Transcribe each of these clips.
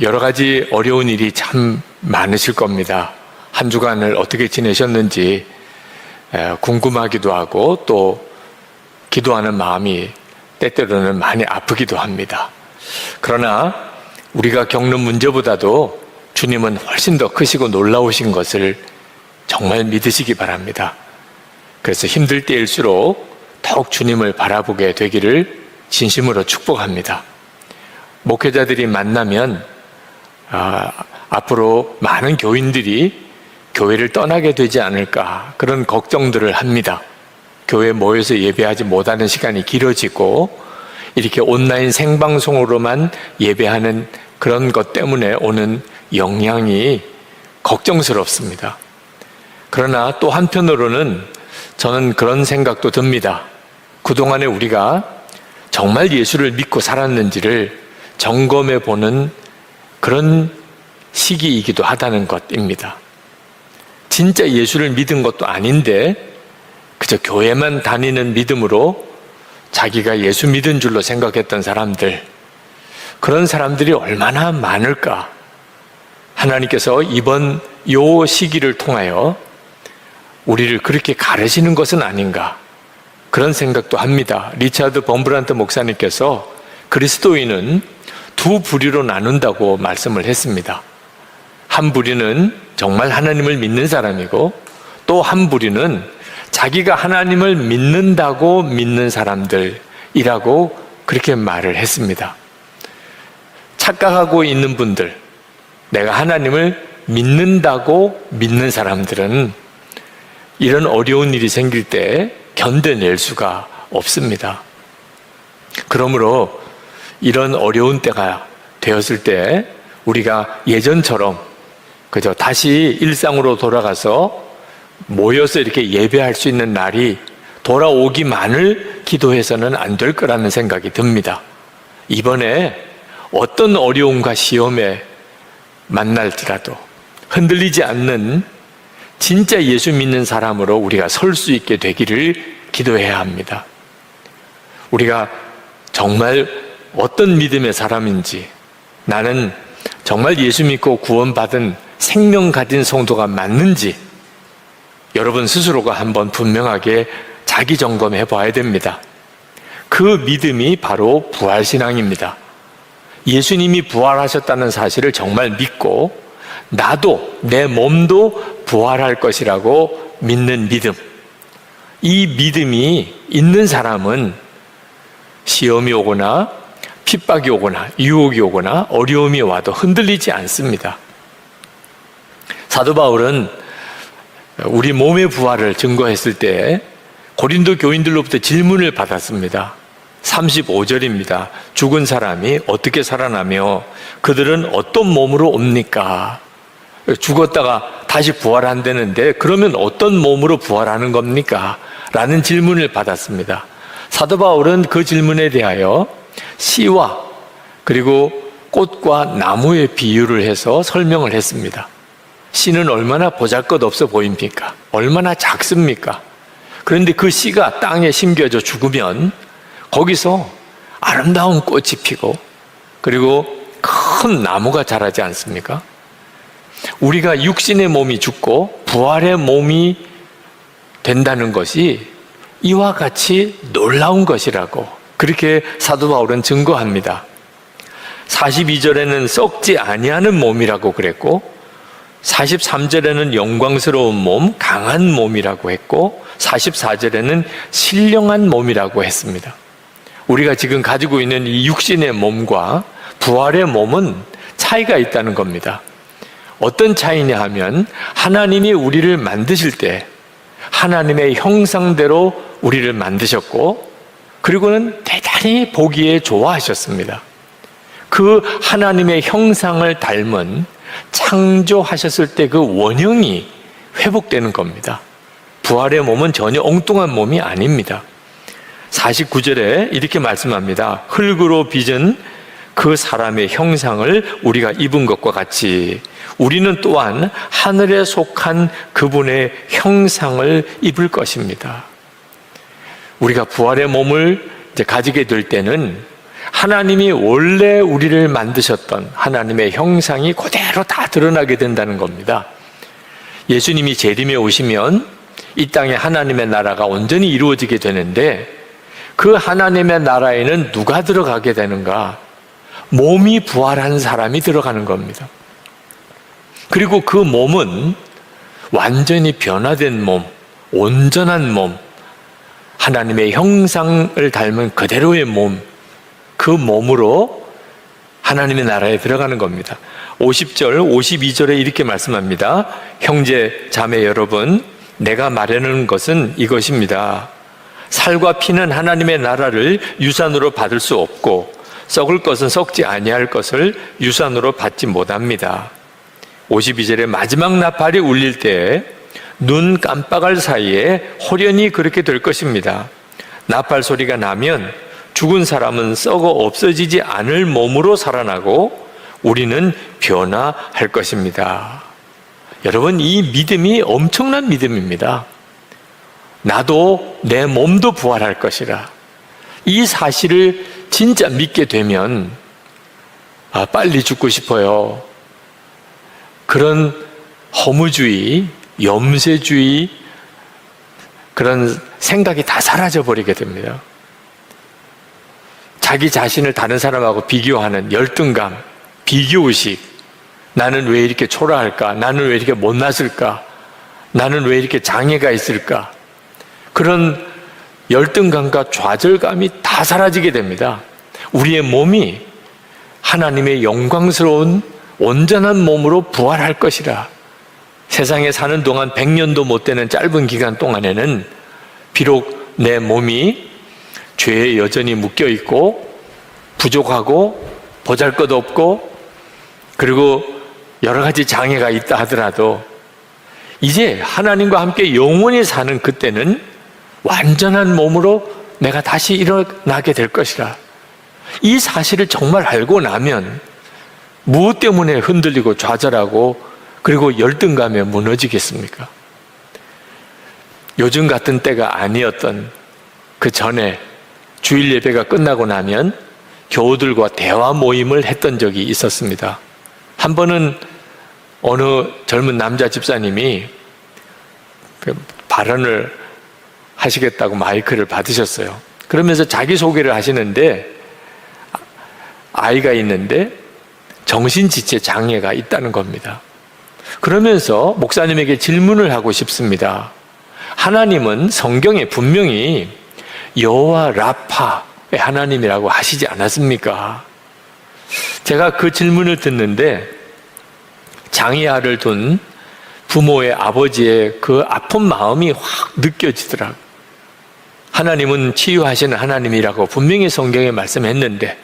여러 가지 어려운 일이 참 많으실 겁니다. 한 주간을 어떻게 지내셨는지 궁금하기도 하고 또 기도하는 마음이 때때로는 많이 아프기도 합니다. 그러나 우리가 겪는 문제보다도 주님은 훨씬 더 크시고 놀라우신 것을 정말 믿으시기 바랍니다. 그래서 힘들 때일수록 더욱 주님을 바라보게 되기를 진심으로 축복합니다. 목회자들이 만나면 앞으로 많은 교인들이 교회를 떠나게 되지 않을까 그런 걱정들을 합니다. 교회에 모여서 예배하지 못하는 시간이 길어지고 이렇게 온라인 생방송으로만 예배하는 그런 것 때문에 오는 영향이 걱정스럽습니다. 그러나 또 한편으로는 저는 그런 생각도 듭니다. 그동안에 우리가 정말 예수를 믿고 살았는지를 점검해 보는 그런 시기이기도 하다는 것입니다. 진짜 예수를 믿은 것도 아닌데 그저 교회만 다니는 믿음으로 자기가 예수 믿은 줄로 생각했던 사람들, 그런 사람들이 얼마나 많을까? 하나님께서 이번 요 시기를 통하여 우리를 그렇게 가르치는 것은 아닌가, 그런 생각도 합니다. 리차드 범브란트 목사님께서 그리스도인은 두 부류로 나눈다고 말씀을 했습니다. 한 부류는 정말 하나님을 믿는 사람이고 또 한 부류는 자기가 하나님을 믿는다고 믿는 사람들이라고 그렇게 말을 했습니다. 착각하고 있는 분들, 내가 하나님을 믿는다고 믿는 사람들은 이런 어려운 일이 생길 때 견뎌낼 수가 없습니다. 그러므로 이런 어려운 때가 되었을 때 우리가 예전처럼 그저 다시 일상으로 돌아가서 모여서 이렇게 예배할 수 있는 날이 돌아오기만을 기도해서는 안 될 거라는 생각이 듭니다. 이번에 어떤 어려움과 시험에 만날지라도 흔들리지 않는 진짜 예수 믿는 사람으로 우리가 설 수 있게 되기를 기도해야 합니다. 우리가 정말 어떤 믿음의 사람인지, 나는 정말 예수 믿고 구원받은 생명 가진 성도가 맞는지 여러분 스스로가 한번 분명하게 자기 점검해 봐야 됩니다. 그 믿음이 바로 부활신앙입니다. 예수님이 부활하셨다는 사실을 정말 믿고 나도, 내 몸도 부활할 것이라고 믿는 믿음, 이 믿음이 있는 사람은 시험이 오거나 핍박이 오거나 유혹이 오거나 어려움이 와도 흔들리지 않습니다. 사도 바울은 우리 몸의 부활을 증거했을 때 고린도 교인들로부터 질문을 받았습니다. 35절입니다. 죽은 사람이 어떻게 살아나며 그들은 어떤 몸으로 옵니까? 죽었다가 다시 부활한다는데 그러면 어떤 몸으로 부활하는 겁니까? 라는 질문을 받았습니다. 사도 바울은 그 질문에 대하여 씨와 그리고 꽃과 나무의 비유를 해서 설명을 했습니다. 씨는 얼마나 보잘것없어 보입니까? 얼마나 작습니까? 그런데 그 씨가 땅에 심겨져 죽으면 거기서 아름다운 꽃이 피고 그리고 큰 나무가 자라지 않습니까? 우리가 육신의 몸이 죽고 부활의 몸이 된다는 것이 이와 같이 놀라운 것이라고 그렇게 사도 바울은 증거합니다. 42절에는 썩지 아니하는 몸이라고 그랬고 43절에는 영광스러운 몸, 강한 몸이라고 했고 44절에는 신령한 몸이라고 했습니다. 우리가 지금 가지고 있는 이 육신의 몸과 부활의 몸은 차이가 있다는 겁니다. 어떤 차이냐 하면 하나님이 우리를 만드실 때 하나님의 형상대로 우리를 만드셨고 그리고는 대단히 보기에 좋아하셨습니다. 그 하나님의 형상을 닮은 창조하셨을 때 그 원형이 회복되는 겁니다. 부활의 몸은 전혀 엉뚱한 몸이 아닙니다. 49절에 이렇게 말씀합니다. 흙으로 빚은 그 사람의 형상을 우리가 입은 것과 같이 우리는 또한 하늘에 속한 그분의 형상을 입을 것입니다. 우리가 부활의 몸을 이제 가지게 될 때는 하나님이 원래 우리를 만드셨던 하나님의 형상이 그대로 다 드러나게 된다는 겁니다. 예수님이 재림에 오시면 이 땅에 하나님의 나라가 온전히 이루어지게 되는데, 그 하나님의 나라에는 누가 들어가게 되는가? 몸이 부활한 사람이 들어가는 겁니다. 그리고 그 몸은 완전히 변화된 몸, 온전한 몸, 하나님의 형상을 닮은 그대로의 몸, 그 몸으로 하나님의 나라에 들어가는 겁니다. 50절, 52절에 이렇게 말씀합니다. 형제, 자매 여러분, 내가 말하는 것은 이것입니다. 살과 피는 하나님의 나라를 유산으로 받을 수 없고, 썩을 것은 썩지 아니할 것을 유산으로 받지 못합니다. 52절에 마지막 나팔이 울릴 때에 눈 깜빡할 사이에 호련히 그렇게 될 것입니다. 나팔 소리가 나면 죽은 사람은 썩어 없어지지 않을 몸으로 살아나고 우리는 변화할 것입니다. 여러분, 이 믿음이 엄청난 믿음입니다. 나도 내 몸도 부활할 것이라. 이 사실을 진짜 믿게 되면 빨리 죽고 싶어요. 그런 허무주의, 염세주의, 그런 생각이 다 사라져버리게 됩니다. 자기 자신을 다른 사람하고 비교하는 열등감, 비교의식, 나는 왜 이렇게 초라할까? 나는 왜 이렇게 못났을까? 나는 왜 이렇게 장애가 있을까? 그런 열등감과 좌절감이 다 사라지게 됩니다. 우리의 몸이 하나님의 영광스러운 온전한 몸으로 부활할 것이라. 세상에 사는 동안 100년도 못 되는 짧은 기간 동안에는 비록 내 몸이 죄에 여전히 묶여 있고 부족하고 보잘것없고 그리고 여러 가지 장애가 있다 하더라도 이제 하나님과 함께 영원히 사는 그때는 완전한 몸으로 내가 다시 일어나게 될 것이라. 이 사실을 정말 알고 나면 무엇 때문에 흔들리고 좌절하고 그리고 열등감에 무너지겠습니까? 요즘 같은 때가 아니었던 그 전에 주일 예배가 끝나고 나면 교우들과 대화 모임을 했던 적이 있었습니다. 한 번은 어느 젊은 남자 집사님이 발언을 하시겠다고 마이크를 받으셨어요. 그러면서 자기소개를 하시는데 아이가 있는데 정신지체 장애가 있다는 겁니다. 그러면서 목사님에게 질문을 하고 싶습니다. 하나님은 성경에 분명히 여호와 라파의 하나님이라고 하시지 않았습니까? 제가 그 질문을 듣는데 장애아를 둔 부모의 아버지의 그 아픈 마음이 확 느껴지더라고요. 하나님은 치유하시는 하나님이라고 분명히 성경에 말씀했는데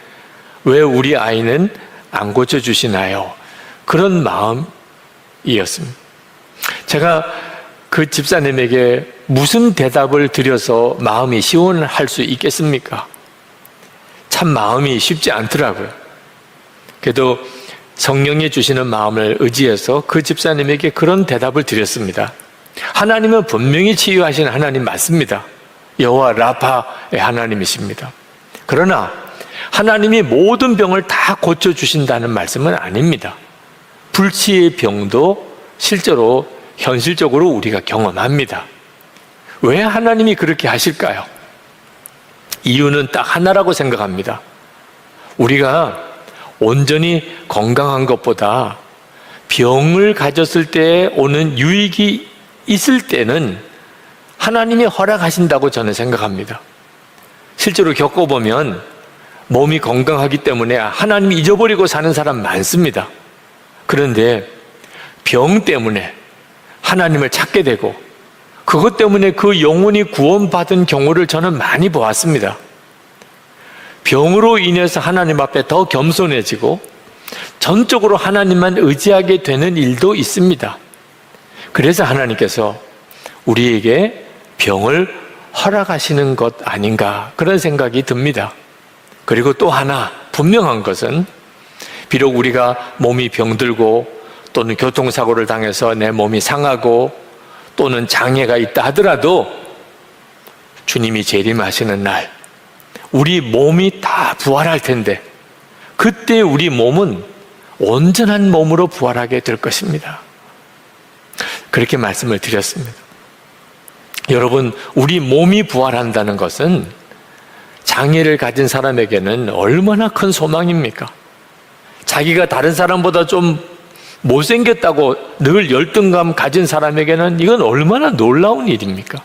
왜 우리 아이는 안 고쳐주시나요? 그런 마음이었습니다. 제가 그 집사님에게 무슨 대답을 드려서 마음이 시원할 수 있겠습니까? 참 마음이 쉽지 않더라고요. 그래도 성령이 주시는 마음을 의지해서 그 집사님에게 그런 대답을 드렸습니다. 하나님은 분명히 치유하시는 하나님 맞습니다. 여호와 라파의 하나님이십니다. 그러나 하나님이 모든 병을 다 고쳐주신다는 말씀은 아닙니다. 불치의 병도 실제로 현실적으로 우리가 경험합니다. 왜 하나님이 그렇게 하실까요? 이유는 딱 하나라고 생각합니다. 우리가 온전히 건강한 것보다 병을 가졌을 때 오는 유익이 있을 때는 하나님이 허락하신다고 저는 생각합니다. 실제로 겪어보면 몸이 건강하기 때문에 하나님이 잊어버리고 사는 사람 많습니다. 그런데 병 때문에 하나님을 찾게 되고 그것 때문에 그 영혼이 구원받은 경우를 저는 많이 보았습니다. 병으로 인해서 하나님 앞에 더 겸손해지고 전적으로 하나님만 의지하게 되는 일도 있습니다. 그래서 하나님께서 우리에게 병을 허락하시는 것 아닌가 그런 생각이 듭니다. 그리고 또 하나 분명한 것은 비록 우리가 몸이 병들고 또는 교통사고를 당해서 내 몸이 상하고 또는 장애가 있다 하더라도 주님이 재림하시는 날 우리 몸이 다 부활할 텐데 그때 우리 몸은 온전한 몸으로 부활하게 될 것입니다. 그렇게 말씀을 드렸습니다. 여러분, 우리 몸이 부활한다는 것은 장애를 가진 사람에게는 얼마나 큰 소망입니까? 자기가 다른 사람보다 좀 못생겼다고 늘 열등감 가진 사람에게는 이건 얼마나 놀라운 일입니까?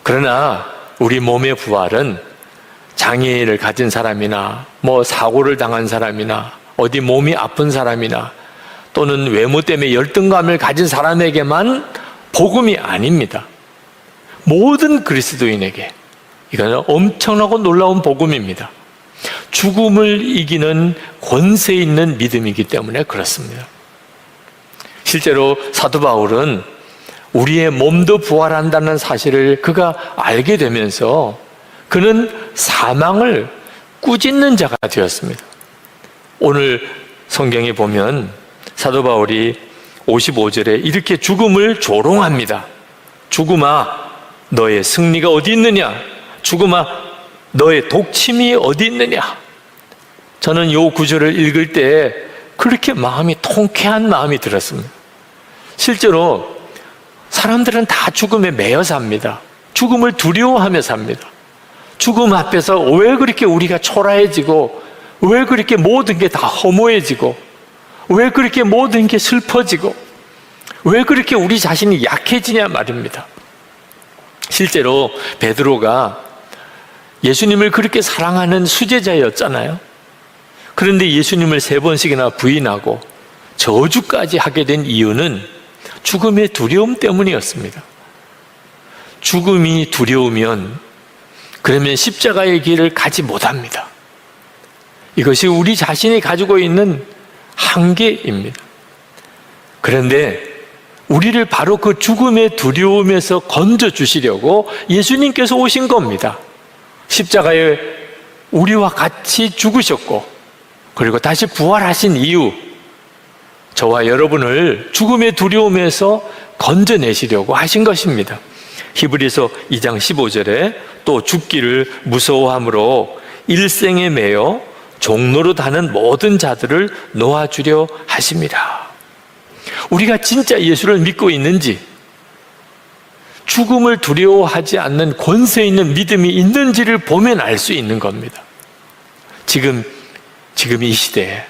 그러나 우리 몸의 부활은 장애를 가진 사람이나 사고를 당한 사람이나 어디 몸이 아픈 사람이나 또는 외모 때문에 열등감을 가진 사람에게만 복음이 아닙니다. 모든 그리스도인에게 이거는 엄청나고 놀라운 복음입니다. 죽음을 이기는 권세 있는 믿음이기 때문에 그렇습니다. 실제로 사도 바울은 우리의 몸도 부활한다는 사실을 그가 알게 되면서 그는 사망을 꾸짖는 자가 되었습니다. 오늘 성경에 보면 사도 바울이 55절에 이렇게 죽음을 조롱합니다. 죽음아, 너의 승리가 어디 있느냐? 죽음아, 너의 독침이 어디 있느냐? 저는 이 구절을 읽을 때 그렇게 마음이 통쾌한 마음이 들었습니다. 실제로 사람들은 다 죽음에 매여 삽니다. 죽음을 두려워하며 삽니다. 죽음 앞에서 왜 그렇게 우리가 초라해지고, 왜 그렇게 모든 게 다 허무해지고, 왜 그렇게 모든 게 슬퍼지고, 왜 그렇게 우리 자신이 약해지냐 말입니다. 실제로 베드로가 예수님을 그렇게 사랑하는 수제자였잖아요. 그런데 예수님을 3번씩이나 부인하고 저주까지 하게 된 이유는 죽음의 두려움 때문이었습니다. 죽음이 두려우면 그러면 십자가의 길을 가지 못합니다. 이것이 우리 자신이 가지고 있는 한계입니다. 그런데 우리를 바로 그 죽음의 두려움에서 건져주시려고 예수님께서 오신 겁니다. 십자가에 우리와 같이 죽으셨고 그리고 다시 부활하신 이유, 저와 여러분을 죽음의 두려움에서 건져내시려고 하신 것입니다. 히브리서 2장 15절에 또 죽기를 무서워함으로 일생에 매여 종로로 다는 모든 자들을 놓아주려 하심이라. 우리가 진짜 예수를 믿고 있는지, 죽음을 두려워하지 않는 권세 있는 믿음이 있는지를 보면 알 수 있는 겁니다. 지금 이 시대에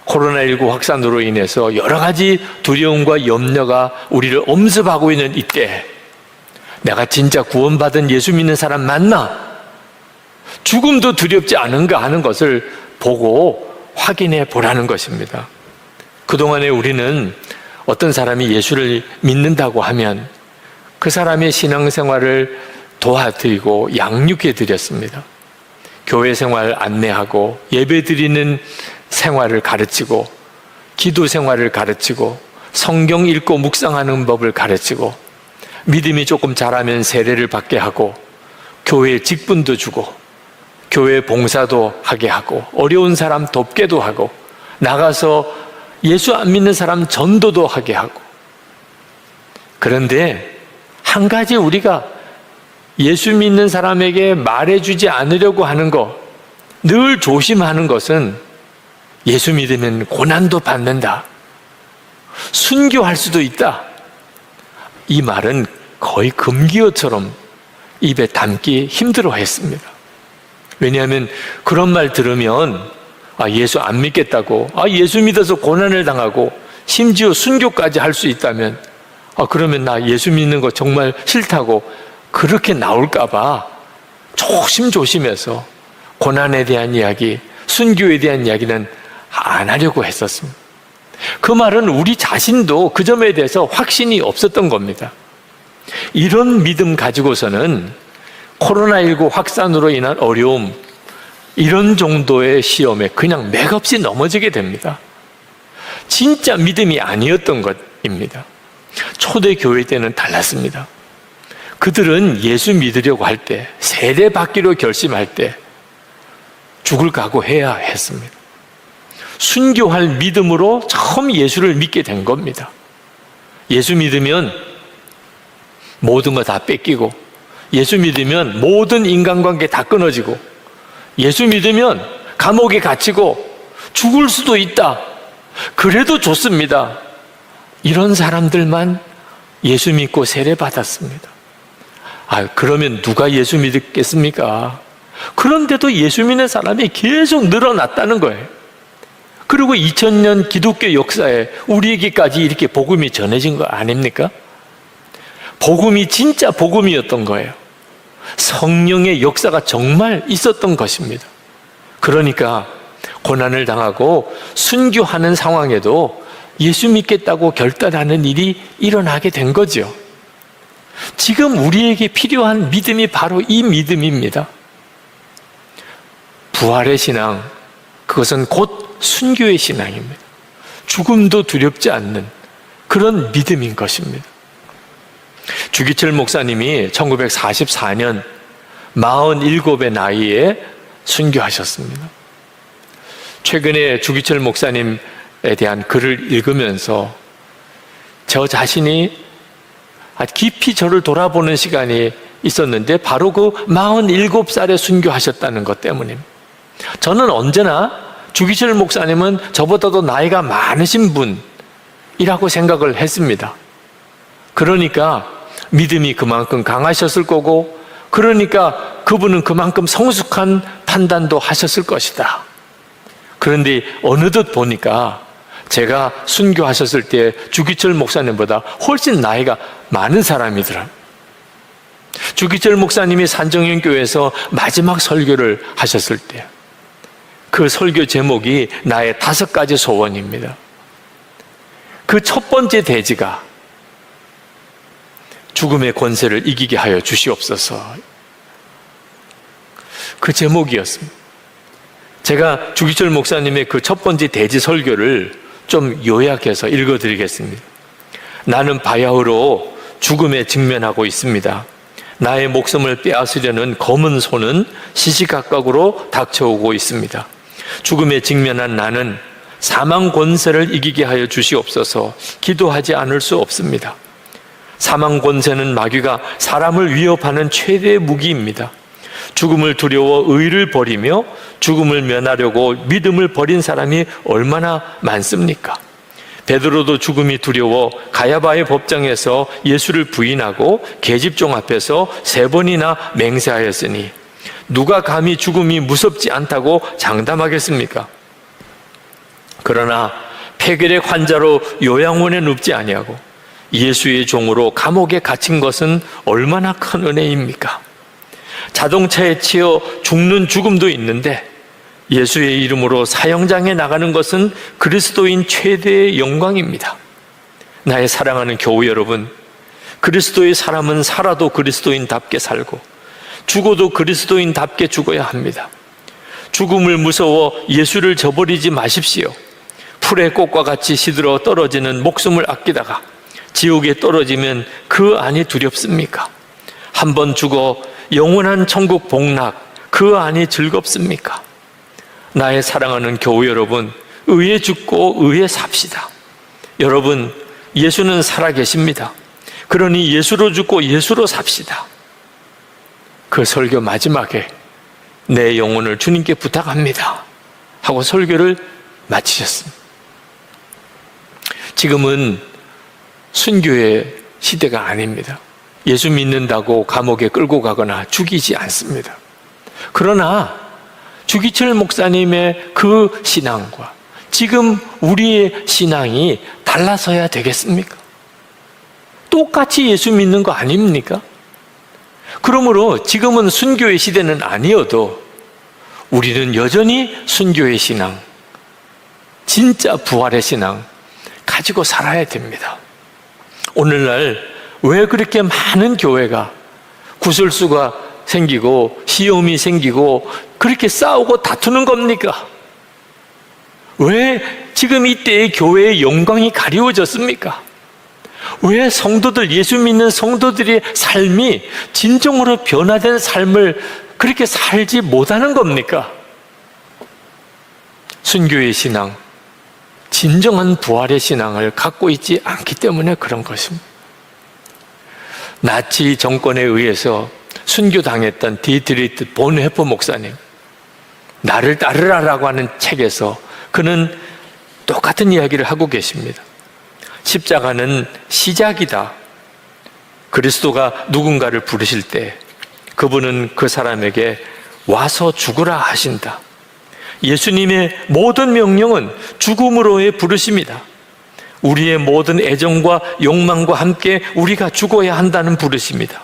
코로나19 확산으로 인해서 여러 가지 두려움과 염려가 우리를 엄습하고 있는 이때 내가 진짜 구원받은 예수 믿는 사람 맞나? 죽음도 두렵지 않은가 하는 것을 보고 확인해 보라는 것입니다. 그동안에 우리는 어떤 사람이 예수를 믿는다고 하면 그 사람의 신앙생활을 도와드리고 양육해 드렸습니다. 교회 생활 안내하고 예배 드리는 생활을 가르치고 기도 생활을 가르치고 성경 읽고 묵상하는 법을 가르치고 믿음이 조금 자라면 세례를 받게 하고 교회 직분도 주고 교회 봉사도 하게 하고 어려운 사람 돕게도 하고 나가서 예수 안 믿는 사람 전도도 하게 하고. 그런데 한 가지 우리가 예수 믿는 사람에게 말해주지 않으려고 하는 거, 늘 조심하는 것은 예수 믿으면 고난도 받는다, 순교할 수도 있다, 이 말은 거의 금기어처럼 입에 담기 힘들어 했습니다. 왜냐하면 그런 말 들으면 예수 안 믿겠다고, 예수 믿어서 고난을 당하고 심지어 순교까지 할 수 있다면 그러면 나 예수 믿는 거 정말 싫다고 그렇게 나올까 봐 조심해서 고난에 대한 이야기, 순교에 대한 이야기는 안 하려고 했었습니다. 그 말은 우리 자신도 그 점에 대해서 확신이 없었던 겁니다. 이런 믿음 가지고서는 코로나19 확산으로 인한 어려움, 이런 정도의 시험에 그냥 맥없이 넘어지게 됩니다. 진짜 믿음이 아니었던 것입니다. 초대교회 때는 달랐습니다. 그들은 예수 믿으려고 할 때, 세례 받기로 결심할 때 죽을 각오해야 했습니다. 순교할 믿음으로 처음 예수를 믿게 된 겁니다. 예수 믿으면 모든 거 다 뺏기고 예수 믿으면 모든 인간관계 다 끊어지고, 예수 믿으면 감옥에 갇히고 죽을 수도 있다. 그래도 좋습니다. 이런 사람들만 예수 믿고 세례받았습니다. 그러면 누가 예수 믿겠습니까? 그런데도 예수 믿는 사람이 계속 늘어났다는 거예요. 그리고 2000년 기독교 역사에 우리에게까지 이렇게 복음이 전해진 거 아닙니까? 복음이 진짜 복음이었던 거예요. 성령의 역사가 정말 있었던 것입니다. 그러니까 고난을 당하고 순교하는 상황에도 예수 믿겠다고 결단하는 일이 일어나게 된 거죠. 지금 우리에게 필요한 믿음이 바로 이 믿음입니다. 부활의 신앙, 그것은 곧 순교의 신앙입니다. 죽음도 두렵지 않는 그런 믿음인 것입니다. 주기철 목사님이 1944년 47의 나이에 순교하셨습니다. 최근에 주기철 목사님에 대한 글을 읽으면서 저 자신이 깊이 저를 돌아보는 시간이 있었는데 바로 그 47살에 순교하셨다는 것 때문입니다. 저는 언제나 주기철 목사님은 저보다도 나이가 많으신 분이라고 생각을 했습니다. 그러니까 믿음이 그만큼 강하셨을 거고, 그러니까 그분은 그만큼 성숙한 판단도 하셨을 것이다. 그런데 어느덧 보니까 제가 순교하셨을 때 주기철 목사님보다 훨씬 나이가 많은 사람이더라. 주기철 목사님이 산정연교회에서 마지막 설교를 하셨을 때 그 설교 제목이 나의 5가지 소원입니다. 그 첫 번째 대지가 죽음의 권세를 이기게 하여 주시옵소서. 그 제목이었습니다. 제가 주기철 목사님의 그 첫 번째 대지 설교를 좀 요약해서 읽어드리겠습니다. 나는 바야흐로 죽음에 직면하고 있습니다. 나의 목숨을 빼앗으려는 검은 손은 시시각각으로 닥쳐오고 있습니다. 죽음에 직면한 나는 사망 권세를 이기게 하여 주시옵소서 기도하지 않을 수 없습니다. 사망 권세는 마귀가 사람을 위협하는 최대의 무기입니다. 죽음을 두려워 의를 버리며 죽음을 면하려고 믿음을 버린 사람이 얼마나 많습니까? 베드로도 죽음이 두려워 가야바의 법정에서 예수를 부인하고 계집종 앞에서 3번이나 맹세하였으니 누가 감히 죽음이 무섭지 않다고 장담하겠습니까? 그러나 폐결의 환자로 요양원에 눕지 아니하고 예수의 종으로 감옥에 갇힌 것은 얼마나 큰 은혜입니까? 자동차에 치여 죽는 죽음도 있는데 예수의 이름으로 사형장에 나가는 것은 그리스도인 최대의 영광입니다. 나의 사랑하는 교우 여러분, 그리스도의 사람은 살아도 그리스도인답게 살고 죽어도 그리스도인답게 죽어야 합니다. 죽음을 무서워 예수를 저버리지 마십시오. 풀의 꽃과 같이 시들어 떨어지는 목숨을 아끼다가 지옥에 떨어지면 그 안이 두렵습니까? 한번 죽어 영원한 천국 복락, 그 안이 즐겁습니까? 나의 사랑하는 교우 여러분, 의에 죽고 의에 삽시다. 여러분, 예수는 살아계십니다. 그러니 예수로 죽고 예수로 삽시다. 그 설교 마지막에 내 영혼을 주님께 부탁합니다 하고 설교를 마치셨습니다. 지금은 순교의 시대가 아닙니다. 예수 믿는다고 감옥에 끌고 가거나 죽이지 않습니다. 그러나 주기철 목사님의 그 신앙과 지금 우리의 신앙이 달라서야 되겠습니까? 똑같이 예수 믿는 거 아닙니까? 그러므로 지금은 순교의 시대는 아니어도 우리는 여전히 순교의 신앙, 진짜 부활의 신앙 가지고 살아야 됩니다. 오늘날 왜 그렇게 많은 교회가 구설수가 생기고 시험이 생기고 그렇게 싸우고 다투는 겁니까? 왜 지금 이때의 교회의 영광이 가리워졌습니까? 왜 성도들, 예수 믿는 성도들의 삶이 진정으로 변화된 삶을 그렇게 살지 못하는 겁니까? 순교의 신앙, 진정한 부활의 신앙을 갖고 있지 않기 때문에 그런 것입니다. 나치 정권에 의해서 순교당했던 디트리트 본헤퍼 목사님, 나를 따르라라고 하는 책에서 그는 똑같은 이야기를 하고 계십니다. 십자가는 시작이다. 그리스도가 누군가를 부르실 때 그분은 그 사람에게 와서 죽으라 하신다. 예수님의 모든 명령은 죽음으로의 부르심이다. 우리의 모든 애정과 욕망과 함께 우리가 죽어야 한다는 부르심이다.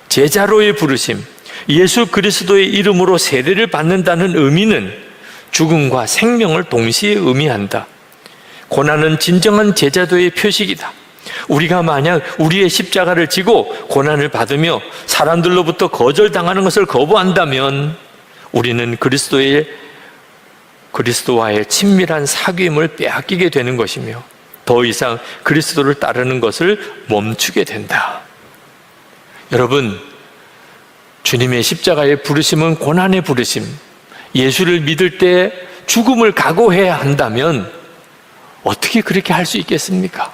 제자로의 부르심, 예수 그리스도의 이름으로 세례를 받는다는 의미는 죽음과 생명을 동시에 의미한다. 고난은 진정한 제자도의 표식이다. 우리가 만약 우리의 십자가를 지고 고난을 받으며 사람들로부터 거절당하는 것을 거부한다면 우리는 그리스도와의 친밀한 사귐을 빼앗기게 되는 것이며 더 이상 그리스도를 따르는 것을 멈추게 된다. 여러분, 주님의 십자가의 부르심은 고난의 부르심, 예수를 믿을 때 죽음을 각오해야 한다면 어떻게 그렇게 할 수 있겠습니까?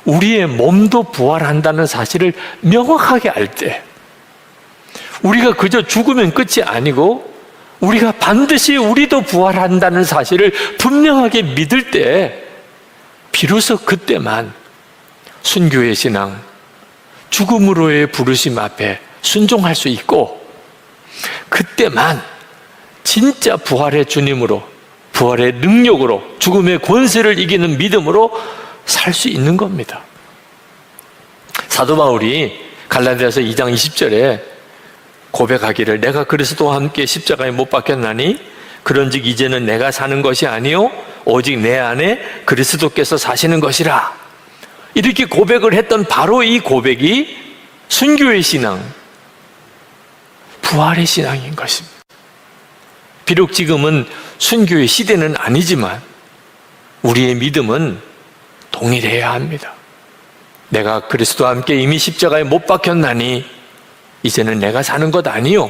우리의 몸도 부활한다는 사실을 명확하게 알 때, 우리가 그저 죽으면 끝이 아니고 우리가 반드시 우리도 부활한다는 사실을 분명하게 믿을 때 비로소 그때만 순교의 신앙, 죽음으로의 부르심 앞에 순종할 수 있고, 그때만 진짜 부활의 주님으로, 부활의 능력으로, 죽음의 권세를 이기는 믿음으로 살 수 있는 겁니다. 사도 바울이 갈라디아서 2장 20절에 고백하기를 내가 그리스도와 함께 십자가에 못 박혔나니 그런즉 이제는 내가 사는 것이 아니요 오직 내 안에 그리스도께서 사시는 것이라, 이렇게 고백을 했던 바로 이 고백이 순교의 신앙, 부활의 신앙인 것입니다. 비록 지금은 순교의 시대는 아니지만 우리의 믿음은 동일해야 합니다. 내가 그리스도와 함께 이미 십자가에 못 박혔나니 이제는 내가 사는 것 아니요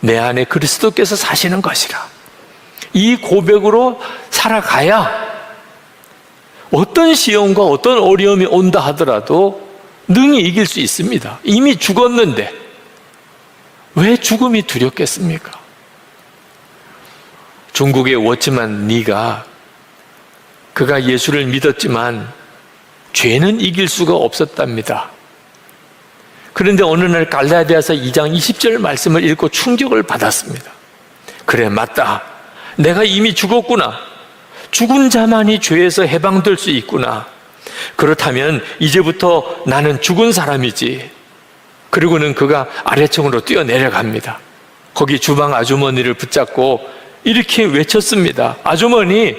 내 안에 그리스도께서 사시는 것이라. 이 고백으로 살아가야 어떤 시험과 어떤 어려움이 온다 하더라도 능히 이길 수 있습니다. 이미 죽었는데 왜 죽음이 두렵겠습니까? 중국의 워치만 리가, 그가 예수를 믿었지만 죄는 이길 수가 없었답니다. 그런데 어느 날 갈라디아서 2장 20절 말씀을 읽고 충격을 받았습니다. 그래, 맞다. 내가 이미 죽었구나. 죽은 자만이 죄에서 해방될 수 있구나. 그렇다면 이제부터 나는 죽은 사람이지. 그리고는 그가 아래층으로 뛰어내려갑니다. 거기 주방 아주머니를 붙잡고 이렇게 외쳤습니다. 아주머니,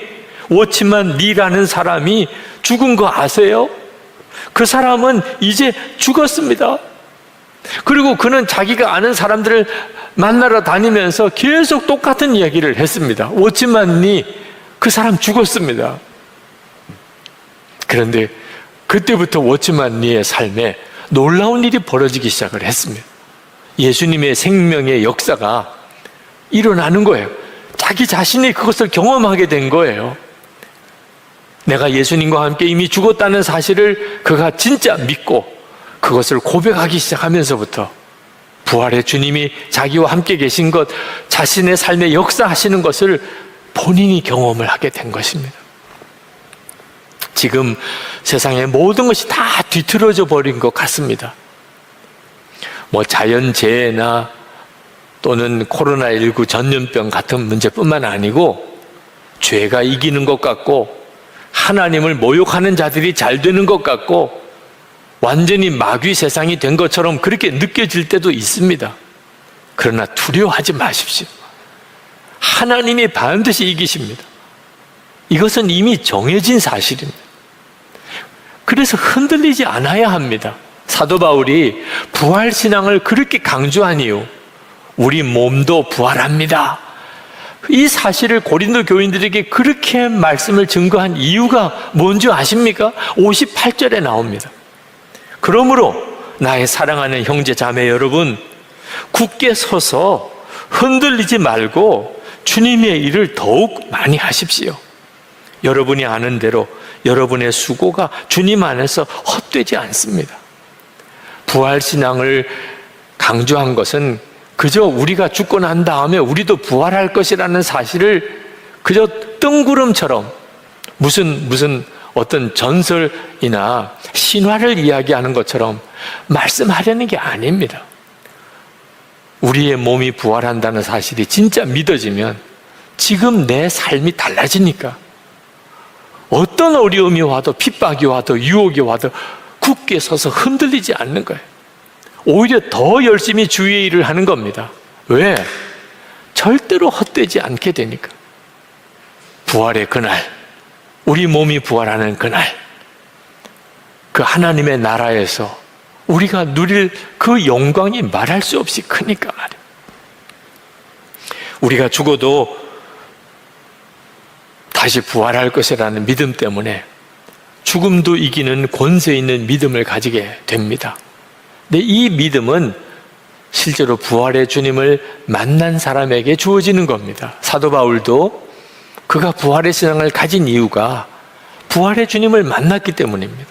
워치만 리라는 사람이 죽은 거 아세요? 그 사람은 이제 죽었습니다. 그리고 그는 자기가 아는 사람들을 만나러 다니면서 계속 똑같은 이야기를 했습니다. 워치만 리, 그 사람 죽었습니다. 그런데 그때부터 워치만 리의 삶에 놀라운 일이 벌어지기 시작을 했습니다. 예수님의 생명의 역사가 일어나는 거예요. 자기 자신이 그것을 경험하게 된 거예요. 내가 예수님과 함께 이미 죽었다는 사실을 그가 진짜 믿고 그것을 고백하기 시작하면서부터 부활의 주님이 자기와 함께 계신 것, 자신의 삶에 역사하시는 것을 본인이 경험을 하게 된 것입니다. 지금 세상의 모든 것이 다 뒤틀어져 버린 것 같습니다. 자연재해나 또는 코로나19 전염병 같은 문제뿐만 아니고 죄가 이기는 것 같고 하나님을 모욕하는 자들이 잘 되는 것 같고 완전히 마귀 세상이 된 것처럼 그렇게 느껴질 때도 있습니다. 그러나 두려워하지 마십시오. 하나님이 반드시 이기십니다. 이것은 이미 정해진 사실입니다. 그래서 흔들리지 않아야 합니다. 사도 바울이 부활신앙을 그렇게 강조한 이유, 우리 몸도 부활합니다. 이 사실을 고린도 교인들에게 그렇게 말씀을 증거한 이유가 뭔지 아십니까? 58절에 나옵니다. 그러므로 나의 사랑하는 형제 자매 여러분, 굳게 서서 흔들리지 말고 주님의 일을 더욱 많이 하십시오. 여러분이 아는 대로 여러분의 수고가 주님 안에서 헛되지 않습니다. 부활신앙을 강조한 것은 그저 우리가 죽고 난 다음에 우리도 부활할 것이라는 사실을 그저 뜬구름처럼 무슨 어떤 전설이나 신화를 이야기하는 것처럼 말씀하려는 게 아닙니다. 우리의 몸이 부활한다는 사실이 진짜 믿어지면 지금 내 삶이 달라지니까 어떤 어려움이 와도 핍박이 와도 유혹이 와도 굳게 서서 흔들리지 않는 거예요. 오히려 더 열심히 주의 일을 하는 겁니다. 왜? 절대로 헛되지 않게 되니까. 부활의 그날, 우리 몸이 부활하는 그날, 그 하나님의 나라에서 우리가 누릴 그 영광이 말할 수 없이 크니까 말이에요. 우리가 죽어도 다시 부활할 것이라는 믿음 때문에 죽음도 이기는 권세 있는 믿음을 가지게 됩니다. 근데 이 믿음은 실제로 부활의 주님을 만난 사람에게 주어지는 겁니다. 사도 바울도 그가 부활의 신앙을 가진 이유가 부활의 주님을 만났기 때문입니다.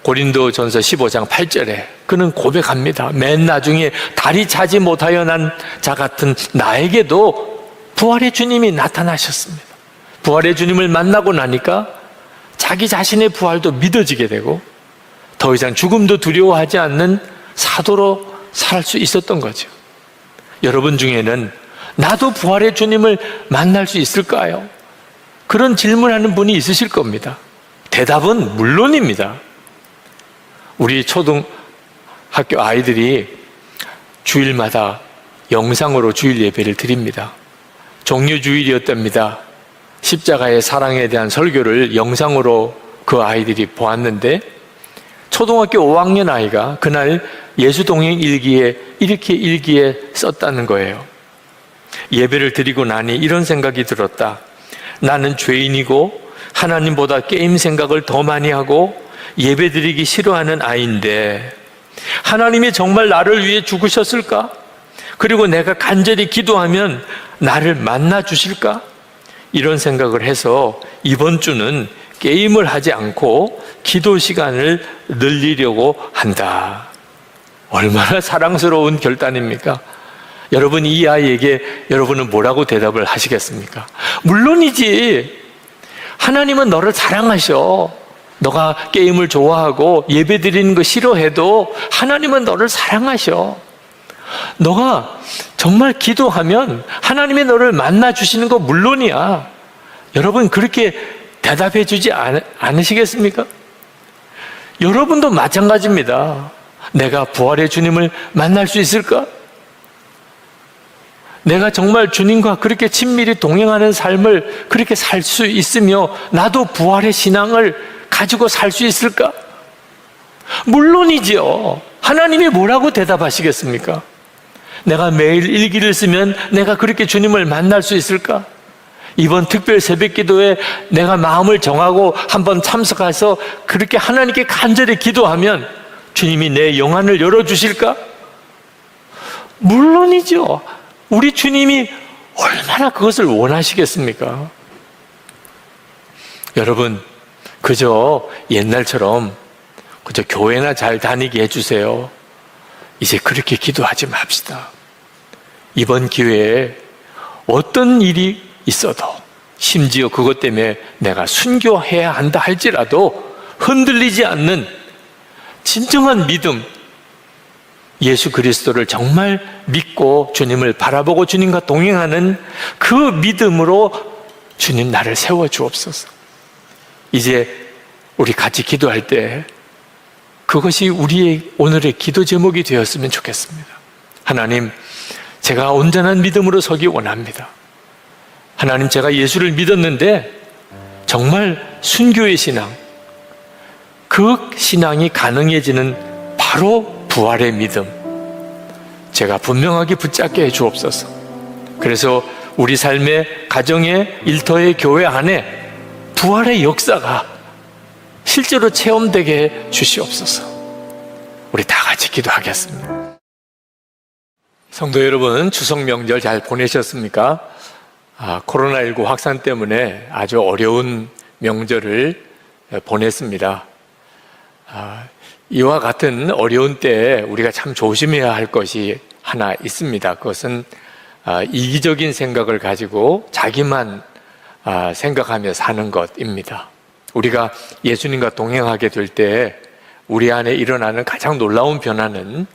고린도전서 15장 8절에 그는 고백합니다. 맨 나중에 다리 차지 못하여 난 자 같은 나에게도 부활의 주님이 나타나셨습니다. 부활의 주님을 만나고 나니까 자기 자신의 부활도 믿어지게 되고 더 이상 죽음도 두려워하지 않는 사도로 살 수 있었던 거죠. 여러분 중에는 나도 부활의 주님을 만날 수 있을까요? 그런 질문하는 분이 있으실 겁니다. 대답은 물론입니다. 우리 초등학교 아이들이 주일마다 영상으로 주일 예배를 드립니다. 종료주일이었답니다. 십자가의 사랑에 대한 설교를 영상으로 그 아이들이 보았는데 초등학교 5학년 아이가 그날 예수동행 일기에 이렇게 일기에 썼다는 거예요. 예배를 드리고 나니 이런 생각이 들었다. 나는 죄인이고 하나님보다 게임 생각을 더 많이 하고 예배 드리기 싫어하는 아이인데 하나님이 정말 나를 위해 죽으셨을까? 그리고 내가 간절히 기도하면 나를 만나 주실까? 이런 생각을 해서 이번 주는 게임을 하지 않고 기도 시간을 늘리려고 한다. 얼마나 사랑스러운 결단입니까? 여러분, 이 아이에게 여러분은 뭐라고 대답을 하시겠습니까? 물론이지. 하나님은 너를 사랑하셔. 너가 게임을 좋아하고 예배 드리는 거 싫어해도 하나님은 너를 사랑하셔. 너가 정말 기도하면 하나님이 너를 만나 주시는 거 물론이야. 여러분, 그렇게 대답해 주지 않으시겠습니까? 여러분도 마찬가지입니다. 내가 부활의 주님을 만날 수 있을까? 내가 정말 주님과 그렇게 친밀히 동행하는 삶을 그렇게 살 수 있으며 나도 부활의 신앙을 가지고 살 수 있을까? 물론이지요. 하나님이 뭐라고 대답하시겠습니까? 내가 매일 일기를 쓰면 내가 그렇게 주님을 만날 수 있을까? 이번 특별 새벽 기도에 내가 마음을 정하고 한번 참석해서 그렇게 하나님께 간절히 기도하면 주님이 내 영안을 열어주실까? 물론이죠. 우리 주님이 얼마나 그것을 원하시겠습니까? 여러분, 그저 옛날처럼 그저 교회나 잘 다니게 해주세요. 이제 그렇게 기도하지 맙시다. 이번 기회에 어떤 일이 있어도 심지어 그것 때문에 내가 순교해야 한다 할지라도 흔들리지 않는 진정한 믿음, 예수 그리스도를 정말 믿고 주님을 바라보고 주님과 동행하는 그 믿음으로 주님 나를 세워 주옵소서. 이제 우리 같이 기도할 때 그것이 우리의 오늘의 기도 제목이 되었으면 좋겠습니다. 하나님, 제가 온전한 믿음으로 서기 원합니다. 하나님, 제가 예수를 믿었는데 정말 순교의 신앙, 그 신앙이 가능해지는 바로 부활의 믿음, 제가 분명하게 붙잡게 해 주옵소서. 그래서 우리 삶의 가정의 일터의 교회 안에 부활의 역사가 실제로 체험되게 해 주시옵소서. 우리 다 같이 기도하겠습니다. 성도 여러분, 추석 명절 잘 보내셨습니까? 코로나19 확산 때문에 아주 어려운 명절을 보냈습니다. 이와 같은 어려운 때에 우리가 참 조심해야 할 것이 하나 있습니다. 그것은 이기적인 생각을 가지고 자기만 생각하며 사는 것입니다. 우리가 예수님과 동행하게 될 때 우리 안에 일어나는 가장 놀라운 변화는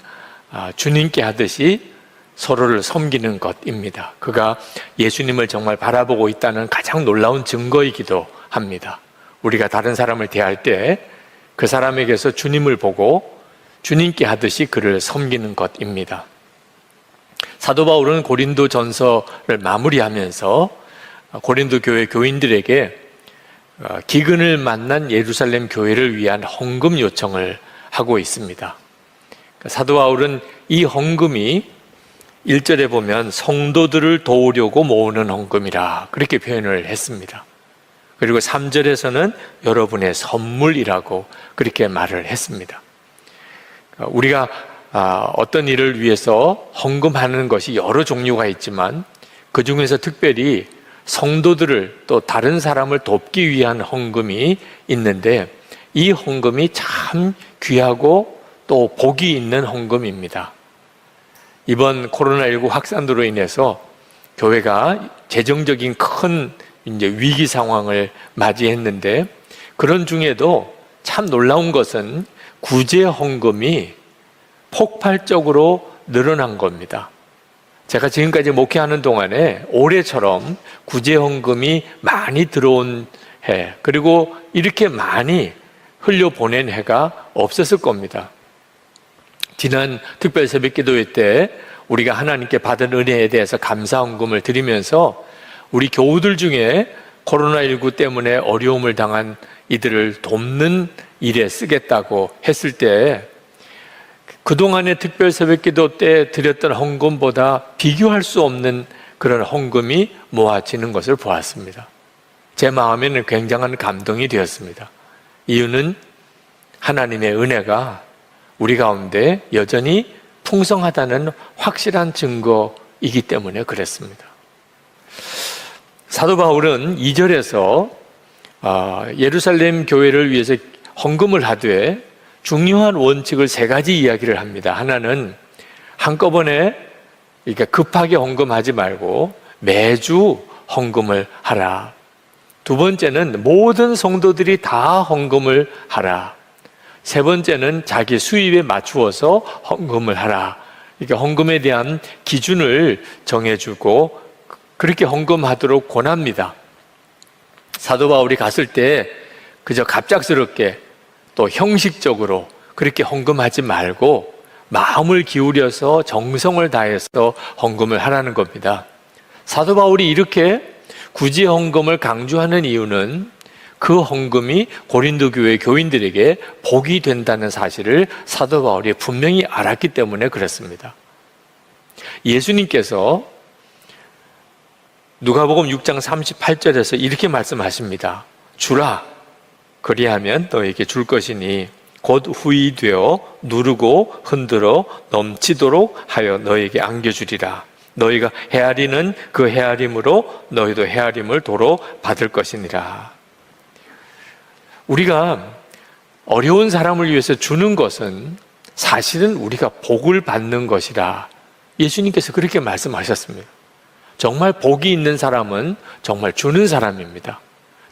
주님께 하듯이 서로를 섬기는 것입니다. 그가 예수님을 정말 바라보고 있다는 가장 놀라운 증거이기도 합니다. 우리가 다른 사람을 대할 때 그 사람에게서 주님을 보고 주님께 하듯이 그를 섬기는 것입니다. 사도 바울은 고린도 전서를 마무리하면서 고린도 교회 교인들에게 기근을 만난 예루살렘 교회를 위한 헌금 요청을 하고 있습니다. 사도 바울은 이 헌금이 1절에 보면 성도들을 도우려고 모으는 헌금이라 그렇게 표현을 했습니다. 그리고 3절에서는 여러분의 선물이라고 그렇게 말을 했습니다. 우리가 어떤 일을 위해서 헌금하는 것이 여러 종류가 있지만 그 중에서 특별히 성도들을 또 다른 사람을 돕기 위한 헌금이 있는데 이 헌금이 참 귀하고 또 복이 있는 헌금입니다. 이번 코로나19 확산으로 인해서 교회가 재정적인 큰 위기 상황을 맞이했는데 그런 중에도 참 놀라운 것은 구제 헌금이 폭발적으로 늘어난 겁니다. 제가 지금까지 목회하는 동안에 올해처럼 구제 헌금이 많이 들어온 해, 그리고 이렇게 많이 흘려보낸 해가 없었을 겁니다. 지난 특별 새벽기도회 때 우리가 하나님께 받은 은혜에 대해서 감사 헌금을 드리면서 우리 교우들 중에 코로나19 때문에 어려움을 당한 이들을 돕는 일에 쓰겠다고 했을 때 그동안의 특별 새벽기도 때 드렸던 헌금보다 비교할 수 없는 그런 헌금이 모아지는 것을 보았습니다. 제 마음에는 굉장한 감동이 되었습니다. 이유는 하나님의 은혜가 우리 가운데 여전히 풍성하다는 확실한 증거이기 때문에 그랬습니다. 사도 바울은 2절에서 예루살렘 교회를 위해서 헌금을 하되 중요한 원칙을 3가지 이야기를 합니다. 하나는 한꺼번에 급하게 헌금하지 말고 매주 헌금을 하라. 두 번째는 모든 성도들이 다 헌금을 하라. 세 번째는 자기 수입에 맞추어서 헌금을 하라. 이렇게 헌금에 대한 기준을 정해주고 그렇게 헌금하도록 권합니다. 사도 바울이 갔을 때 그저 갑작스럽게 또 형식적으로 그렇게 헌금하지 말고 마음을 기울여서 정성을 다해서 헌금을 하라는 겁니다. 사도 바울이 이렇게 구제 헌금을 강조하는 이유는 그 헌금이 고린도 교회 교인들에게 복이 된다는 사실을 사도 바울이 분명히 알았기 때문에 그렇습니다. 예수님께서 누가복음 6장 38절에서 이렇게 말씀하십니다. 주라, 그리하면 너에게 줄 것이니 곧 후이되어 누르고 흔들어 넘치도록 하여 너에게 안겨주리라. 너희가 헤아리는 그 헤아림으로 너희도 헤아림을 도로 받을 것이니라. 우리가 어려운 사람을 위해서 주는 것은 사실은 우리가 복을 받는 것이라 예수님께서 그렇게 말씀하셨습니다. 정말 복이 있는 사람은 정말 주는 사람입니다.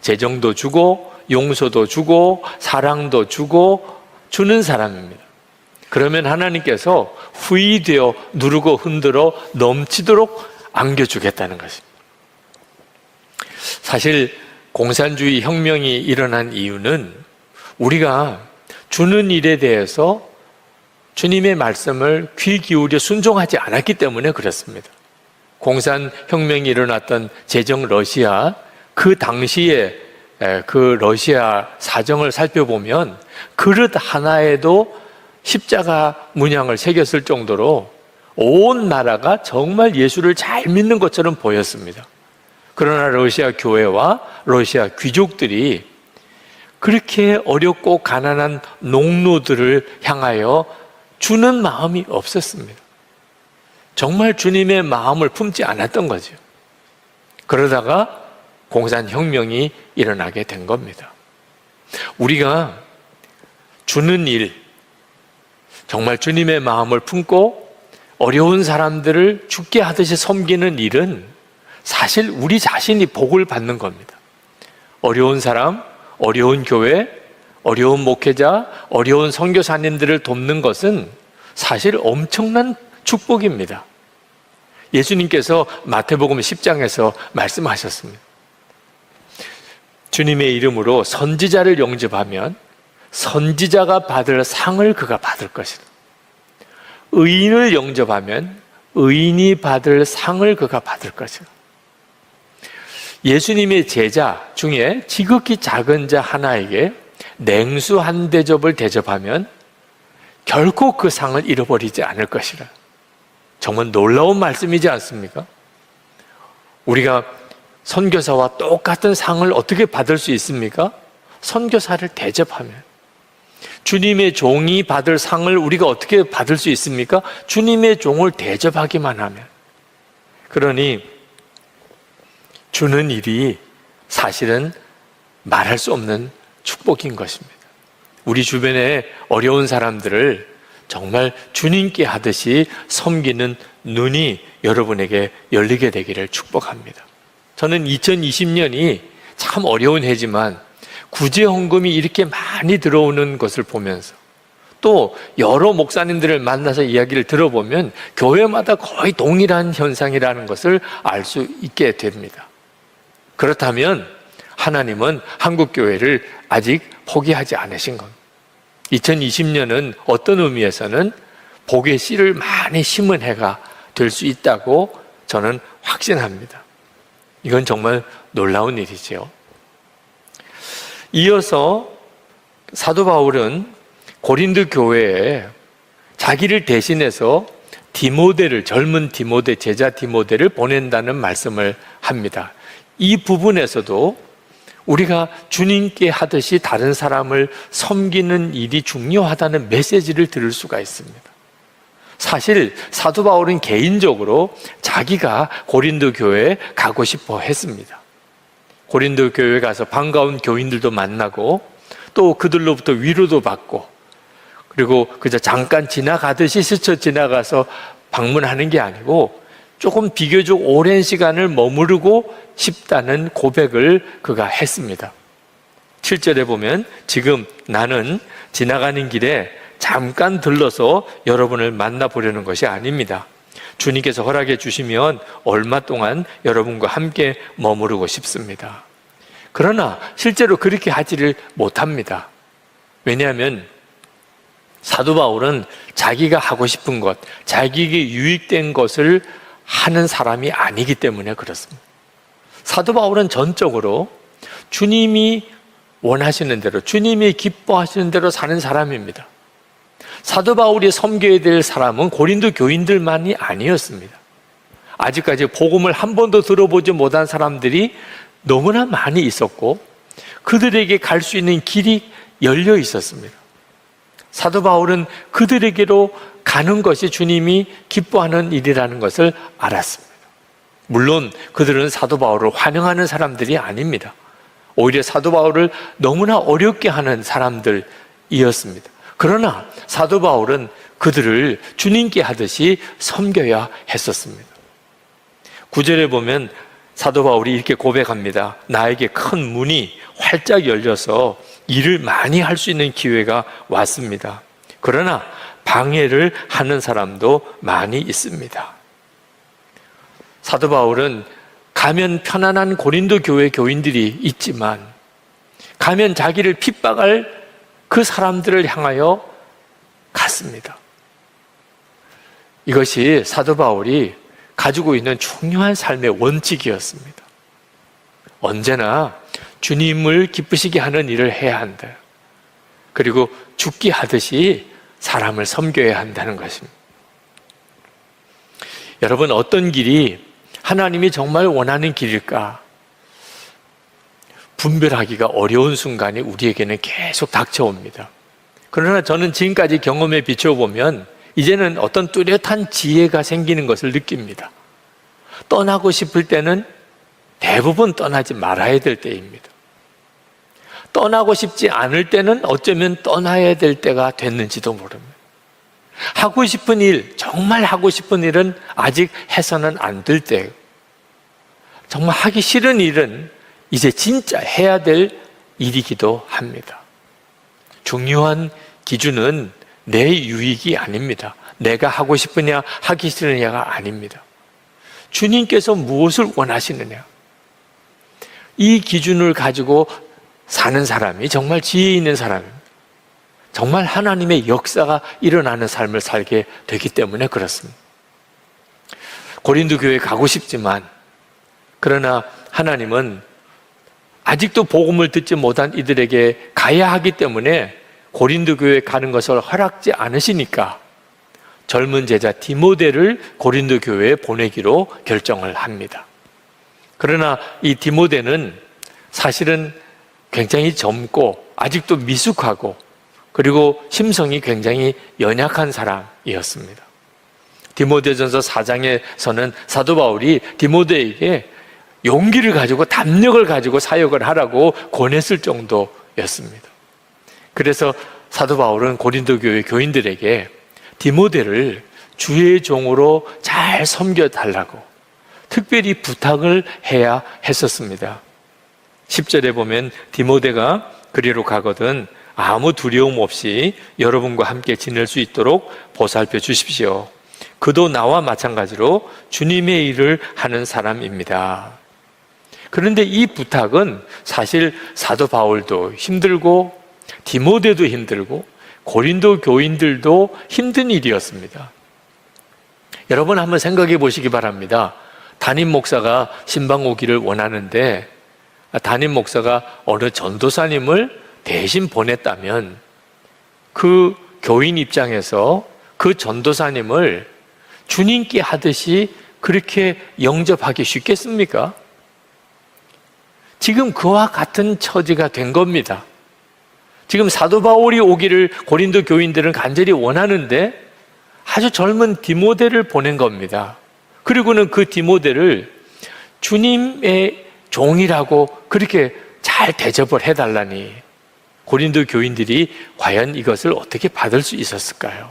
재정도 주고 용서도 주고 사랑도 주고 주는 사람입니다. 그러면 하나님께서 후이되어 누르고 흔들어 넘치도록 안겨주겠다는 것입니다. 사실 공산주의 혁명이 일어난 이유는 우리가 주는 일에 대해서 주님의 말씀을 귀 기울여 순종하지 않았기 때문에 그렇습니다. 공산혁명이 일어났던 제정 러시아, 그 당시에 그 러시아 사정을 살펴보면 그릇 하나에도 십자가 문양을 새겼을 정도로 온 나라가 정말 예수를 잘 믿는 것처럼 보였습니다. 그러나 러시아 교회와 러시아 귀족들이 그렇게 어렵고 가난한 농노들을 향하여 주는 마음이 없었습니다. 정말 주님의 마음을 품지 않았던 거죠. 그러다가 공산혁명이 일어나게 된 겁니다. 우리가 주는 일, 정말 주님의 마음을 품고 어려운 사람들을 죽게 하듯이 섬기는 일은 사실 우리 자신이 복을 받는 겁니다. 어려운 사람, 어려운 교회, 어려운 목회자, 어려운 선교사님들을 돕는 것은 사실 엄청난 축복입니다. 예수님께서 마태복음 10장에서 말씀하셨습니다. 주님의 이름으로 선지자를 영접하면 선지자가 받을 상을 그가 받을 것이다. 의인을 영접하면 의인이 받을 상을 그가 받을 것이다. 예수님의 제자 중에 지극히 작은 자 하나에게 냉수 한 대접을 대접하면 결코 그 상을 잃어버리지 않을 것이라. 정말 놀라운 말씀이지 않습니까? 우리가 선교사와 똑같은 상을 어떻게 받을 수 있습니까? 선교사를 대접하면. 주님의 종이 받을 상을 우리가 어떻게 받을 수 있습니까? 주님의 종을 대접하기만 하면. 그러니 주는 일이 사실은 말할 수 없는 축복인 것입니다. 우리 주변에 어려운 사람들을 정말 주님께 하듯이 섬기는 눈이 여러분에게 열리게 되기를 축복합니다. 저는 2020년이 참 어려운 해지만 구제헌금이 이렇게 많이 들어오는 것을 보면서 또 여러 목사님들을 만나서 이야기를 들어보면 교회마다 거의 동일한 현상이라는 것을 알 수 있게 됩니다. 그렇다면 하나님은 한국교회를 아직 포기하지 않으신 겁니다. 2020년은 어떤 의미에서는 복의 씨를 많이 심은 해가 될 수 있다고 저는 확신합니다. 이건 정말 놀라운 일이죠. 이어서 사도 바울은 고린도 교회에 자기를 대신해서 디모데를, 젊은 디모데, 제자 디모데를 보낸다는 말씀을 합니다. 이 부분에서도 우리가 주님께 하듯이 다른 사람을 섬기는 일이 중요하다는 메시지를 들을 수가 있습니다. 사실 사도 바울은 개인적으로 자기가 고린도 교회에 가고 싶어 했습니다. 고린도 교회에 가서 반가운 교인들도 만나고 또 그들로부터 위로도 받고 그리고 그저 잠깐 지나가듯이 스쳐 지나가서 방문하는 게 아니고 조금 비교적 오랜 시간을 머무르고 싶다는 고백을 그가 했습니다. 7절에 보면 지금 나는 지나가는 길에 잠깐 들러서 여러분을 만나보려는 것이 아닙니다. 주님께서 허락해 주시면 얼마 동안 여러분과 함께 머무르고 싶습니다. 그러나 실제로 그렇게 하지를 못합니다. 왜냐하면 사도 바울은 자기가 하고 싶은 것, 자기에게 유익된 것을 하는 사람이 아니기 때문에 그렇습니다. 사도 바울은 전적으로 주님이 원하시는 대로, 주님이 기뻐하시는 대로 사는 사람입니다. 사도 바울이 섬겨야 될 사람은 고린도 교인들만이 아니었습니다. 아직까지 복음을 한 번도 들어보지 못한 사람들이 너무나 많이 있었고 그들에게 갈 수 있는 길이 열려 있었습니다. 사도 바울은 그들에게로 가는 것이 주님이 기뻐하는 일이라는 것을 알았습니다. 물론 그들은 사도 바울을 환영하는 사람들이 아닙니다. 오히려 사도 바울을 너무나 어렵게 하는 사람들이었습니다. 그러나 사도 바울은 그들을 주님께 하듯이 섬겨야 했었습니다. 9절에 보면 사도 바울이 이렇게 고백합니다. 나에게 큰 문이 활짝 열려서 일을 많이 할 수 있는 기회가 왔습니다. 그러나 방해를 하는 사람도 많이 있습니다. 사도 바울은 가면 편안한 고린도 교회 교인들이 있지만 가면 자기를 핍박할 그 사람들을 향하여 갔습니다. 이것이 사도 바울이 가지고 있는 중요한 삶의 원칙이었습니다. 언제나 주님을 기쁘시게 하는 일을 해야 한다. 그리고 죽게 하듯이 사람을 섬겨야 한다는 것입니다. 여러분, 어떤 길이 하나님이 정말 원하는 길일까? 분별하기가 어려운 순간이 우리에게는 계속 닥쳐옵니다. 그러나 저는 지금까지 경험에 비춰보면 이제는 어떤 뚜렷한 지혜가 생기는 것을 느낍니다. 떠나고 싶을 때는 대부분 떠나지 말아야 될 때입니다. 떠나고 싶지 않을 때는 어쩌면 떠나야 될 때가 됐는지도 모릅니다. 하고 싶은 일, 정말 하고 싶은 일은 아직 해서는 안 될 때, 정말 하기 싫은 일은 이제 진짜 해야 될 일이기도 합니다. 중요한 기준은 내 유익이 아닙니다. 내가 하고 싶으냐 하기 싫으냐가 아닙니다. 주님께서 무엇을 원하시느냐, 이 기준을 가지고 사는 사람이 정말 지혜 있는 사람입니다. 정말 하나님의 역사가 일어나는 삶을 살게 되기 때문에 그렇습니다. 고린도 교회에 가고 싶지만, 그러나 하나님은 아직도 복음을 듣지 못한 이들에게 가야 하기 때문에 고린도 교회에 가는 것을 허락지 않으시니까 젊은 제자 디모데를 고린도 교회에 보내기로 결정을 합니다. 그러나 이 디모데는 사실은 굉장히 젊고 아직도 미숙하고 그리고 심성이 굉장히 연약한 사람이었습니다. 디모데전서 4장에서는 사도 바울이 디모데에게 용기를 가지고 담력을 가지고 사역을 하라고 권했을 정도였습니다. 그래서 사도 바울은 고린도 교회 교인들에게 디모데를 주의 종으로 잘 섬겨달라고 특별히 부탁을 해야 했었습니다. 10절에 보면 디모데가 그리로 가거든 아무 두려움 없이 여러분과 함께 지낼 수 있도록 보살펴 주십시오. 그도 나와 마찬가지로 주님의 일을 하는 사람입니다. 그런데 이 부탁은 사실 사도 바울도 힘들고 디모데도 힘들고 고린도 교인들도 힘든 일이었습니다. 여러분 한번 생각해 보시기 바랍니다. 담임 목사가 신방 오기를 원하는데 담임 목사가 어느 전도사님을 대신 보냈다면 그 교인 입장에서 그 전도사님을 주님께 하듯이 그렇게 영접하기 쉽겠습니까? 지금 그와 같은 처지가 된 겁니다. 지금 사도 바울이 오기를 고린도 교인들은 간절히 원하는데 아주 젊은 디모데를 보낸 겁니다. 그리고는 그 디모데를 주님의 종이라고 그렇게 잘 대접을 해달라니 고린도 교인들이 과연 이것을 어떻게 받을 수 있었을까요?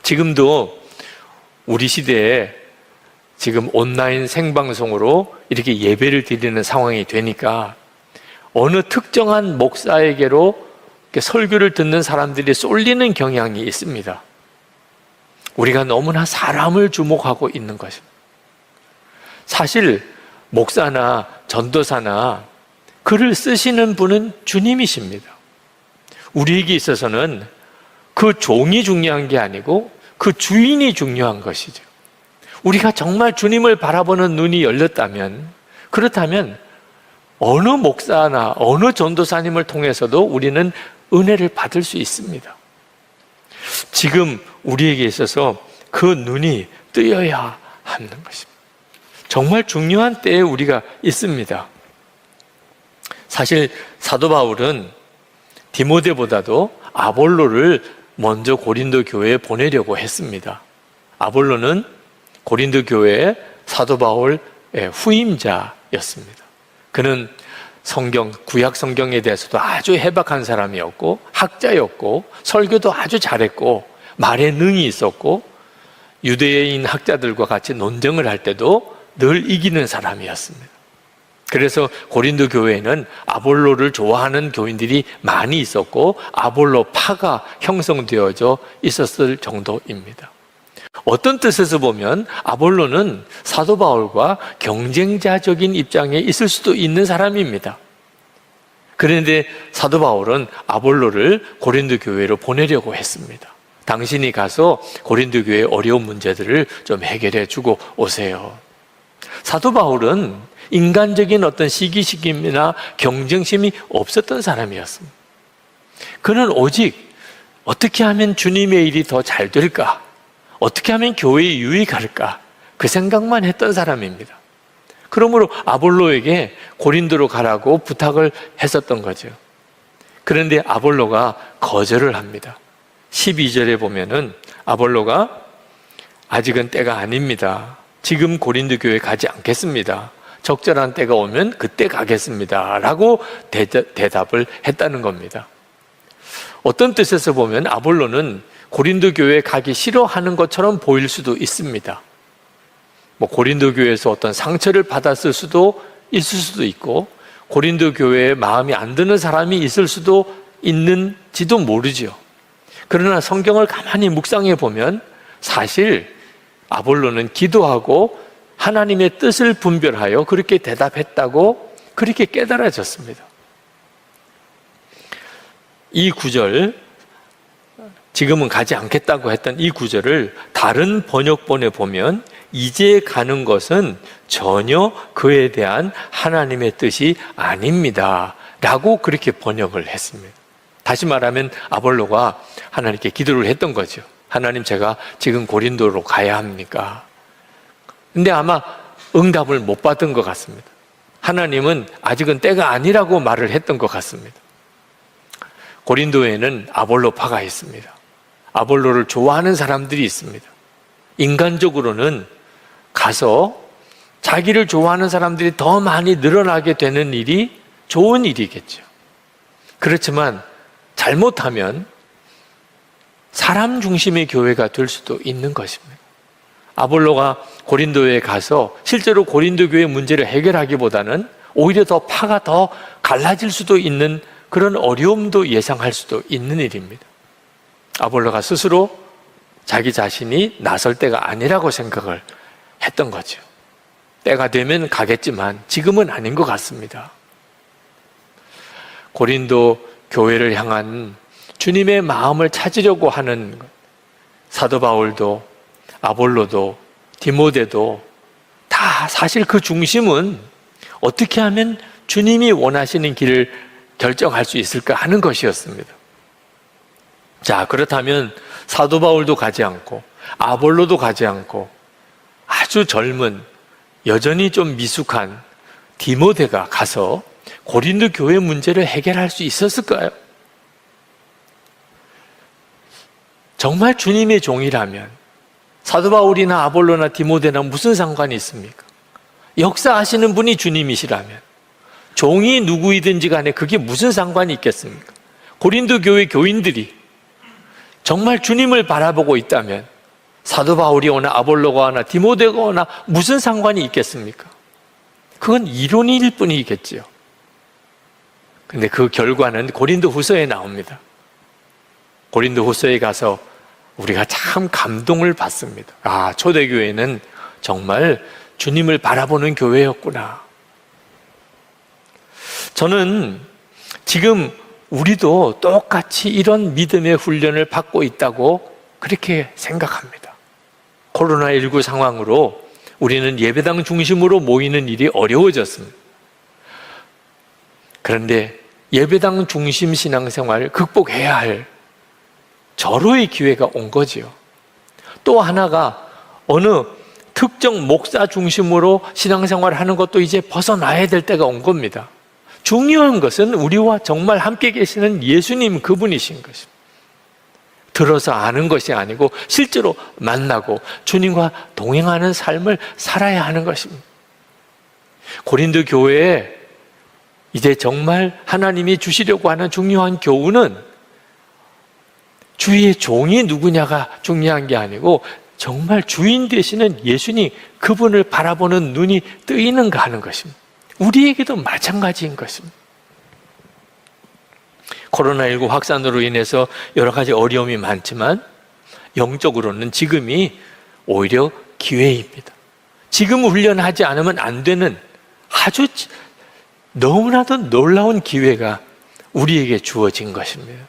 지금도 우리 시대에 지금 온라인 생방송으로 이렇게 예배를 드리는 상황이 되니까 어느 특정한 목사에게로 설교를 듣는 사람들이 쏠리는 경향이 있습니다. 우리가 너무나 사람을 주목하고 있는 것입니다. 사실 목사나 전도사나 글을 쓰시는 분은 주님이십니다. 우리에게 있어서는 그 종이 중요한 게 아니고 그 주인이 중요한 것이죠. 우리가 정말 주님을 바라보는 눈이 열렸다면, 그렇다면 어느 목사나 어느 전도사님을 통해서도 우리는 은혜를 받을 수 있습니다. 지금 우리에게 있어서 그 눈이 뜨여야 하는 것입니다. 정말 중요한 때에 우리가 있습니다. 사실 사도 바울은 디모데보다도 아볼로를 먼저 고린도 교회에 보내려고 했습니다. 아볼로는 고린도 교회의 사도 바울의 후임자였습니다. 그는 구약 성경에 대해서도 아주 해박한 사람이었고 학자였고 설교도 아주 잘했고 말에 능이 있었고 유대인 학자들과 같이 논쟁을 할 때도 늘 이기는 사람이었습니다. 그래서 고린도 교회에는 아볼로를 좋아하는 교인들이 많이 있었고 아볼로파가 형성되어져 있었을 정도입니다. 어떤 뜻에서 보면 아볼로는 사도 바울과 경쟁자적인 입장에 있을 수도 있는 사람입니다. 그런데 사도 바울은 아볼로를 고린도 교회로 보내려고 했습니다. 당신이 가서 고린도 교회의 어려운 문제들을 좀 해결해 주고 오세요. 사도 바울은 인간적인 어떤 시기심이나 경쟁심이 없었던 사람이었습니다. 그는 오직 어떻게 하면 주님의 일이 더 잘 될까? 어떻게 하면 교회에 유익할까? 그 생각만 했던 사람입니다. 그러므로 아볼로에게 고린도로 가라고 부탁을 했었던 거죠. 그런데 아볼로가 거절을 합니다. 12절에 보면은 아볼로가 아직은 때가 아닙니다. 지금 고린도 교회에 가지 않겠습니다. 적절한 때가 오면 그때 가겠습니다. 라고 대답을 했다는 겁니다. 어떤 뜻에서 보면 아볼로는 고린도 교회에 가기 싫어하는 것처럼 보일 수도 있습니다. 고린도 교회에서 어떤 상처를 받았을 수도 있을 수도 있고, 고린도 교회에 마음이 안 드는 사람이 있을 수도 있는지도 모르죠. 그러나 성경을 가만히 묵상해 보면 사실 아볼로는 기도하고 하나님의 뜻을 분별하여 그렇게 대답했다고 그렇게 깨달아졌습니다. 이 구절, 지금은 가지 않겠다고 했던 이 구절을 다른 번역본에 보면 이제 가는 것은 전혀 그에 대한 하나님의 뜻이 아닙니다 라고 그렇게 번역을 했습니다. 다시 말하면 아볼로가 하나님께 기도를 했던 거죠. 하나님, 제가 지금 고린도로 가야 합니까? 근데 아마 응답을 못 받은 것 같습니다. 하나님은 아직은 때가 아니라고 말을 했던 것 같습니다. 고린도에는 아볼로파가 있습니다. 아볼로를 좋아하는 사람들이 있습니다. 인간적으로는 가서 자기를 좋아하는 사람들이 더 많이 늘어나게 되는 일이 좋은 일이겠죠. 그렇지만 잘못하면 사람 중심의 교회가 될 수도 있는 것입니다. 아볼로가 고린도에 가서 실제로 고린도 교회 문제를 해결하기보다는 오히려 더 파가 더 갈라질 수도 있는 그런 어려움도 예상할 수도 있는 일입니다. 아볼로가 스스로 자기 자신이 나설 때가 아니라고 생각을 했던 거죠. 때가 되면 가겠지만 지금은 아닌 것 같습니다. 고린도 교회를 향한 주님의 마음을 찾으려고 하는 사도 바울도 아볼로도 디모데도 다 사실 그 중심은 어떻게 하면 주님이 원하시는 길을 결정할 수 있을까 하는 것이었습니다. 자, 그렇다면 사도 바울도 가지 않고 아볼로도 가지 않고 아주 젊은 여전히 좀 미숙한 디모데가 가서 고린도 교회 문제를 해결할 수 있었을까요? 정말 주님의 종이라면 사도 바울이나 아볼로나 디모데나 무슨 상관이 있습니까? 역사하시는 분이 주님이시라면 종이 누구이든지 간에 그게 무슨 상관이 있겠습니까? 고린도 교회 교인들이 정말 주님을 바라보고 있다면 사도 바울이 오나 아볼로가 오나 디모데가 오나 무슨 상관이 있겠습니까? 그건 이론일 뿐이겠지요. 근데 그 결과는 고린도 후서에 나옵니다. 고린도 후서에 가서 우리가 참 감동을 받습니다. 아, 초대교회는 정말 주님을 바라보는 교회였구나. 저는 지금 우리도 똑같이 이런 믿음의 훈련을 받고 있다고 그렇게 생각합니다. 코로나19 상황으로 우리는 예배당 중심으로 모이는 일이 어려워졌습니다. 그런데 예배당 중심 신앙생활을 극복해야 할 절호의 기회가 온 거지요. 또 하나가 어느 특정 목사 중심으로 신앙생활을 하는 것도 이제 벗어나야 될 때가 온 겁니다. 중요한 것은 우리와 정말 함께 계시는 예수님 그분이신 것입니다. 들어서 아는 것이 아니고 실제로 만나고 주님과 동행하는 삶을 살아야 하는 것입니다. 고린도 교회에 이제 정말 하나님이 주시려고 하는 중요한 교훈은 주의 종이 누구냐가 중요한 게 아니고 정말 주인 되시는 예수님 그분을 바라보는 눈이 뜨이는가 하는 것입니다. 우리에게도 마찬가지인 것입니다. 코로나19 확산으로 인해서 여러 가지 어려움이 많지만 영적으로는 지금이 오히려 기회입니다. 지금 훈련하지 않으면 안 되는 아주 너무나도 놀라운 기회가 우리에게 주어진 것입니다.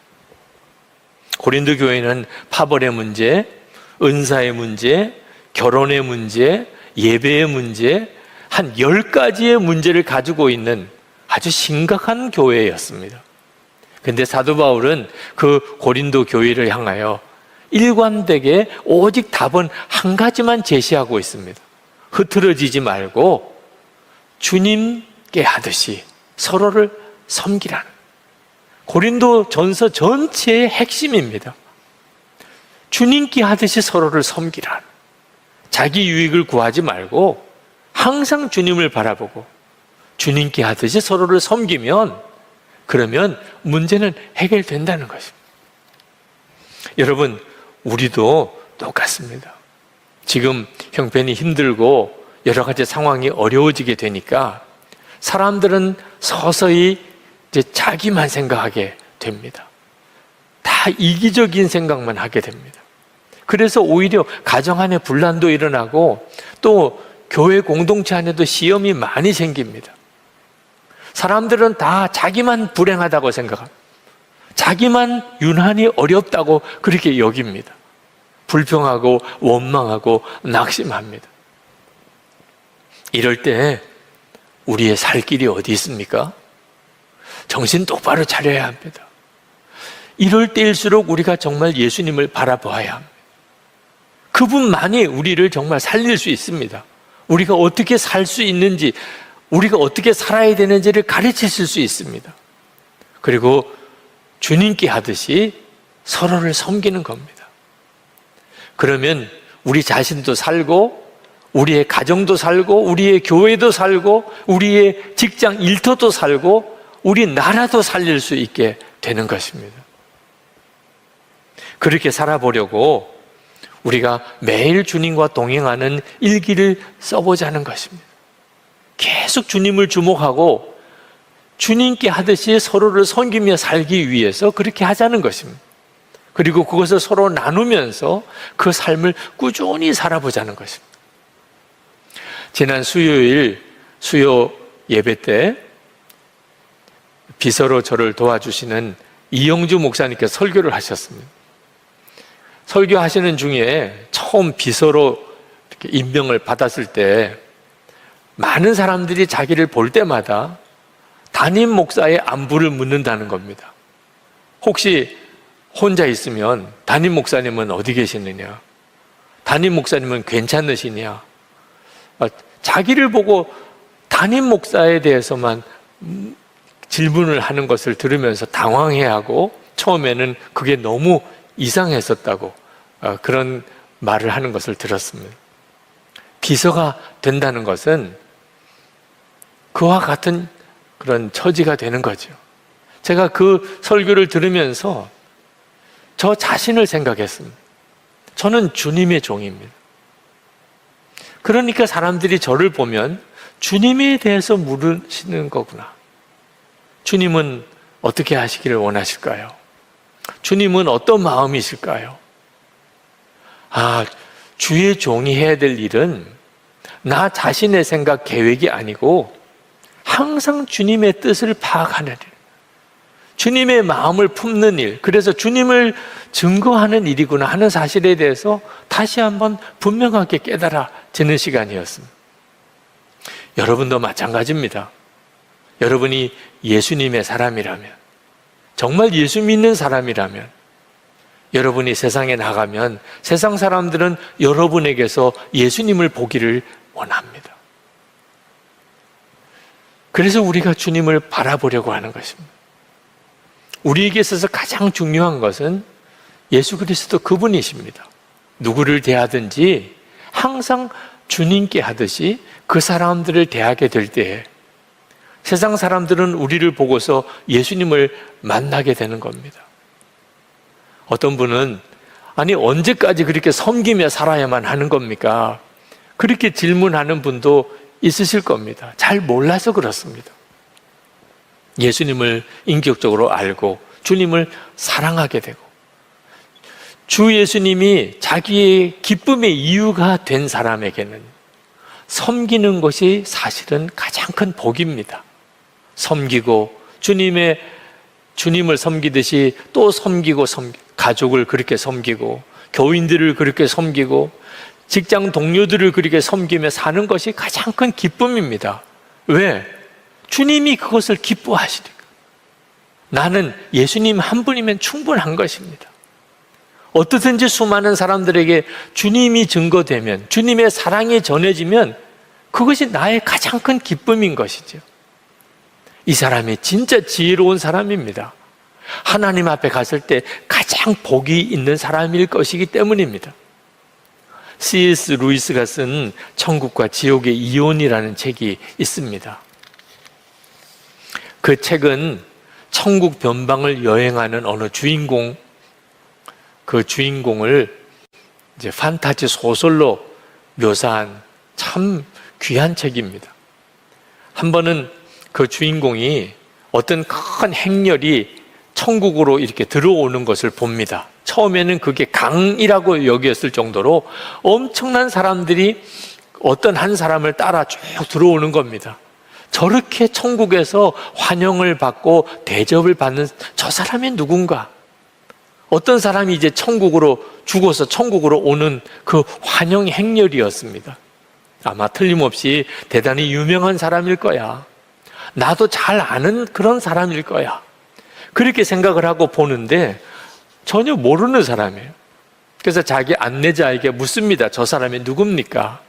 고린도 교회는 파벌의 문제, 은사의 문제, 결혼의 문제, 예배의 문제, 한 10가지의 문제를 가지고 있는 아주 심각한 교회였습니다. 그런데 사도 바울은 그 고린도 교회를 향하여 일관되게 오직 답은 한 가지만 제시하고 있습니다. 흐트러지지 말고 주님께 하듯이 서로를 섬기라는 고린도 전서 전체의 핵심입니다. 주님께 하듯이 서로를 섬기라는 자기 유익을 구하지 말고 항상 주님을 바라보고 주님께 하듯이 서로를 섬기면 그러면 문제는 해결된다는 것입니다. 여러분, 우리도 똑같습니다. 지금 형편이 힘들고 여러 가지 상황이 어려워지게 되니까 사람들은 서서히 이제 자기만 생각하게 됩니다. 다 이기적인 생각만 하게 됩니다. 그래서 오히려 가정 안에 분란도 일어나고 또 교회 공동체 안에도 시험이 많이 생깁니다. 사람들은 다 자기만 불행하다고 생각합니다. 자기만 유난히 어렵다고 그렇게 여깁니다. 불평하고 원망하고 낙심합니다. 이럴 때 우리의 살 길이 어디 있습니까? 정신 똑바로 차려야 합니다. 이럴 때일수록 우리가 정말 예수님을 바라보아야 합니다. 그분만이 우리를 정말 살릴 수 있습니다. 우리가 어떻게 살 수 있는지, 우리가 어떻게 살아야 되는지를 가르치실 수 있습니다. 그리고 주님께 하듯이 서로를 섬기는 겁니다. 그러면 우리 자신도 살고, 우리의 가정도 살고, 우리의 교회도 살고, 우리의 직장 일터도 살고, 우리 나라도 살릴 수 있게 되는 것입니다. 그렇게 살아보려고 우리가 매일 주님과 동행하는 일기를 써보자는 것입니다. 계속 주님을 주목하고 주님께 하듯이 서로를 섬기며 살기 위해서 그렇게 하자는 것입니다. 그리고 그것을 서로 나누면서 그 삶을 꾸준히 살아보자는 것입니다. 지난 수요일 수요 예배 때 비서로 저를 도와주시는 이영주 목사님께서 설교를 하셨습니다. 설교하시는 중에 처음 비서로 이렇게 임명을 받았을 때 많은 사람들이 자기를 볼 때마다 담임 목사의 안부를 묻는다는 겁니다. 혹시 혼자 있으면 담임 목사님은 어디 계시느냐? 담임 목사님은 괜찮으시냐? 자기를 보고 담임 목사에 대해서만 질문을 하는 것을 들으면서 당황해하고 처음에는 그게 너무 이상했었다고 그런 말을 하는 것을 들었습니다. 비서가 된다는 것은 그와 같은 그런 처지가 되는 거죠. 제가 그 설교를 들으면서 저 자신을 생각했습니다. 저는 주님의 종입니다. 그러니까 사람들이 저를 보면 주님에 대해서 물으시는 거구나. 주님은 어떻게 하시기를 원하실까요? 주님은 어떤 마음이실까요? 주의 종이 해야 될 일은 나 자신의 생각, 계획이 아니고 항상 주님의 뜻을 파악하는 일, 주님의 마음을 품는 일, 그래서 주님을 증거하는 일이구나 하는 사실에 대해서 다시 한번 분명하게 깨달아지는 시간이었습니다. 여러분도 마찬가지입니다. 여러분이 예수님의 사람이라면, 정말 예수 믿는 사람이라면, 여러분이 세상에 나가면 세상 사람들은 여러분에게서 예수님을 보기를 원합니다. 그래서 우리가 주님을 바라보려고 하는 것입니다. 우리에게 있어서 가장 중요한 것은 예수 그리스도 그분이십니다. 누구를 대하든지 항상 주님께 하듯이 그 사람들을 대하게 될 때에 세상 사람들은 우리를 보고서 예수님을 만나게 되는 겁니다. 어떤 분은 언제까지 그렇게 섬기며 살아야만 하는 겁니까? 그렇게 질문하는 분도 있으실 겁니다. 잘 몰라서 그렇습니다. 예수님을 인격적으로 알고 주님을 사랑하게 되고 주 예수님이 자기의 기쁨의 이유가 된 사람에게는 섬기는 것이 사실은 가장 큰 복입니다. 섬기고 주님을 섬기듯이 또 섬기고 가족을 그렇게 섬기고 교인들을 그렇게 섬기고 직장 동료들을 그렇게 섬기며 사는 것이 가장 큰 기쁨입니다. 왜? 주님이 그것을 기뻐하시니까. 나는 예수님 한 분이면 충분한 것입니다. 어떻든지 수많은 사람들에게 주님이 증거되면, 주님의 사랑이 전해지면 그것이 나의 가장 큰 기쁨인 것이죠. 이 사람이 진짜 지혜로운 사람입니다. 하나님 앞에 갔을 때 가장 복이 있는 사람일 것이기 때문입니다. C.S. 루이스가 쓴 천국과 지옥의 이혼이라는 책이 있습니다. 그 책은 천국 변방을 여행하는 어느 주인공 그 주인공을 이제 판타지 소설로 묘사한 참 귀한 책입니다. 한 번은 그 주인공이 어떤 큰 행렬이 천국으로 이렇게 들어오는 것을 봅니다. 처음에는 그게 강이라고 여겼을 정도로 엄청난 사람들이 어떤 한 사람을 따라 쭉 들어오는 겁니다. 저렇게 천국에서 환영을 받고 대접을 받는 저 사람이 누군가? 어떤 사람이 이제 천국으로 죽어서 천국으로 오는 그 환영 행렬이었습니다. 아마 틀림없이 대단히 유명한 사람일 거야. 나도 잘 아는 그런 사람일 거야. 그렇게 생각을 하고 보는데 전혀 모르는 사람이에요. 그래서 자기 안내자에게 묻습니다. 저 사람이 누굽니까?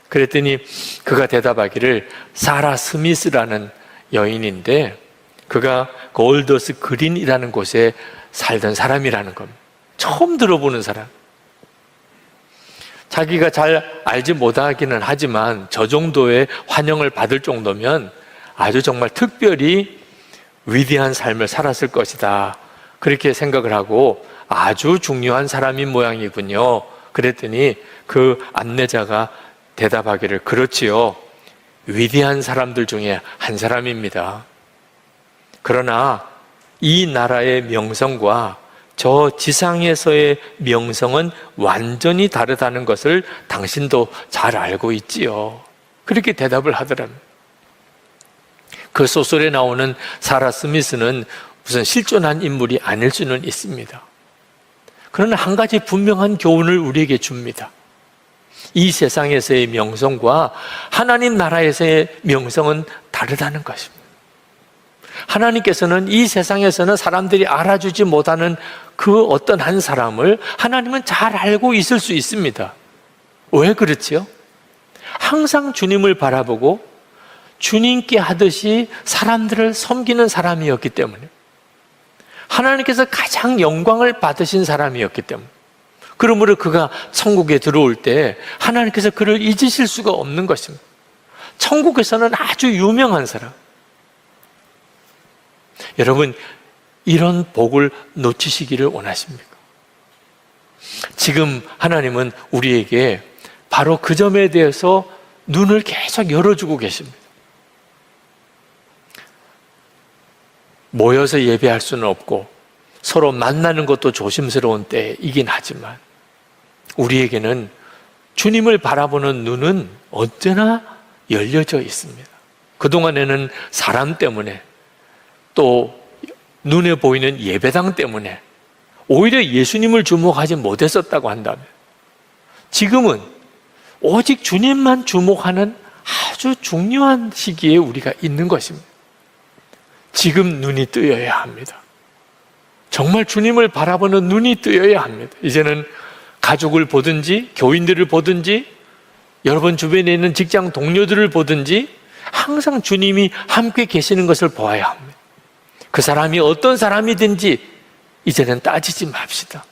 그랬더니 그가 대답하기를 사라 스미스라는 여인인데 그가 골더스 그린이라는 곳에 살던 사람이라는 겁니다. 처음 들어보는 사람. 자기가 잘 알지 못하기는 하지만 저 정도의 환영을 받을 정도면 아주 정말 특별히 위대한 삶을 살았을 것이다. 그렇게 생각을 하고 아주 중요한 사람인 모양이군요. 그랬더니 그 안내자가 대답하기를 그렇지요. 위대한 사람들 중에 한 사람입니다. 그러나 이 나라의 명성과 저 지상에서의 명성은 완전히 다르다는 것을 당신도 잘 알고 있지요. 그렇게 대답을 하더랍니다. 그 소설에 나오는 사라 스미스는 무슨 실존한 인물이 아닐 수는 있습니다. 그러나 한 가지 분명한 교훈을 우리에게 줍니다. 이 세상에서의 명성과 하나님 나라에서의 명성은 다르다는 것입니다. 하나님께서는 이 세상에서는 사람들이 알아주지 못하는 그 어떤 한 사람을 하나님은 잘 알고 있을 수 있습니다. 왜 그렇지요? 항상 주님을 바라보고 주님께 하듯이 사람들을 섬기는 사람이었기 때문에, 하나님께서 가장 영광을 받으신 사람이었기 때문에, 그러므로 그가 천국에 들어올 때 하나님께서 그를 잊으실 수가 없는 것입니다. 천국에서는 아주 유명한 사람. 여러분, 이런 복을 놓치시기를 원하십니까? 지금 하나님은 우리에게 바로 그 점에 대해서 눈을 계속 열어주고 계십니다. 모여서 예배할 수는 없고 서로 만나는 것도 조심스러운 때이긴 하지만 우리에게는 주님을 바라보는 눈은 언제나 열려져 있습니다. 그동안에는 사람 때문에 또 눈에 보이는 예배당 때문에 오히려 예수님을 주목하지 못했었다고 한다면 지금은 오직 주님만 주목하는 아주 중요한 시기에 우리가 있는 것입니다. 지금 눈이 뜨여야 합니다. 정말 주님을 바라보는 눈이 뜨여야 합니다. 이제는 가족을 보든지 교인들을 보든지 여러분 주변에 있는 직장 동료들을 보든지 항상 주님이 함께 계시는 것을 보아야 합니다. 그 사람이 어떤 사람이든지 이제는 따지지 맙시다.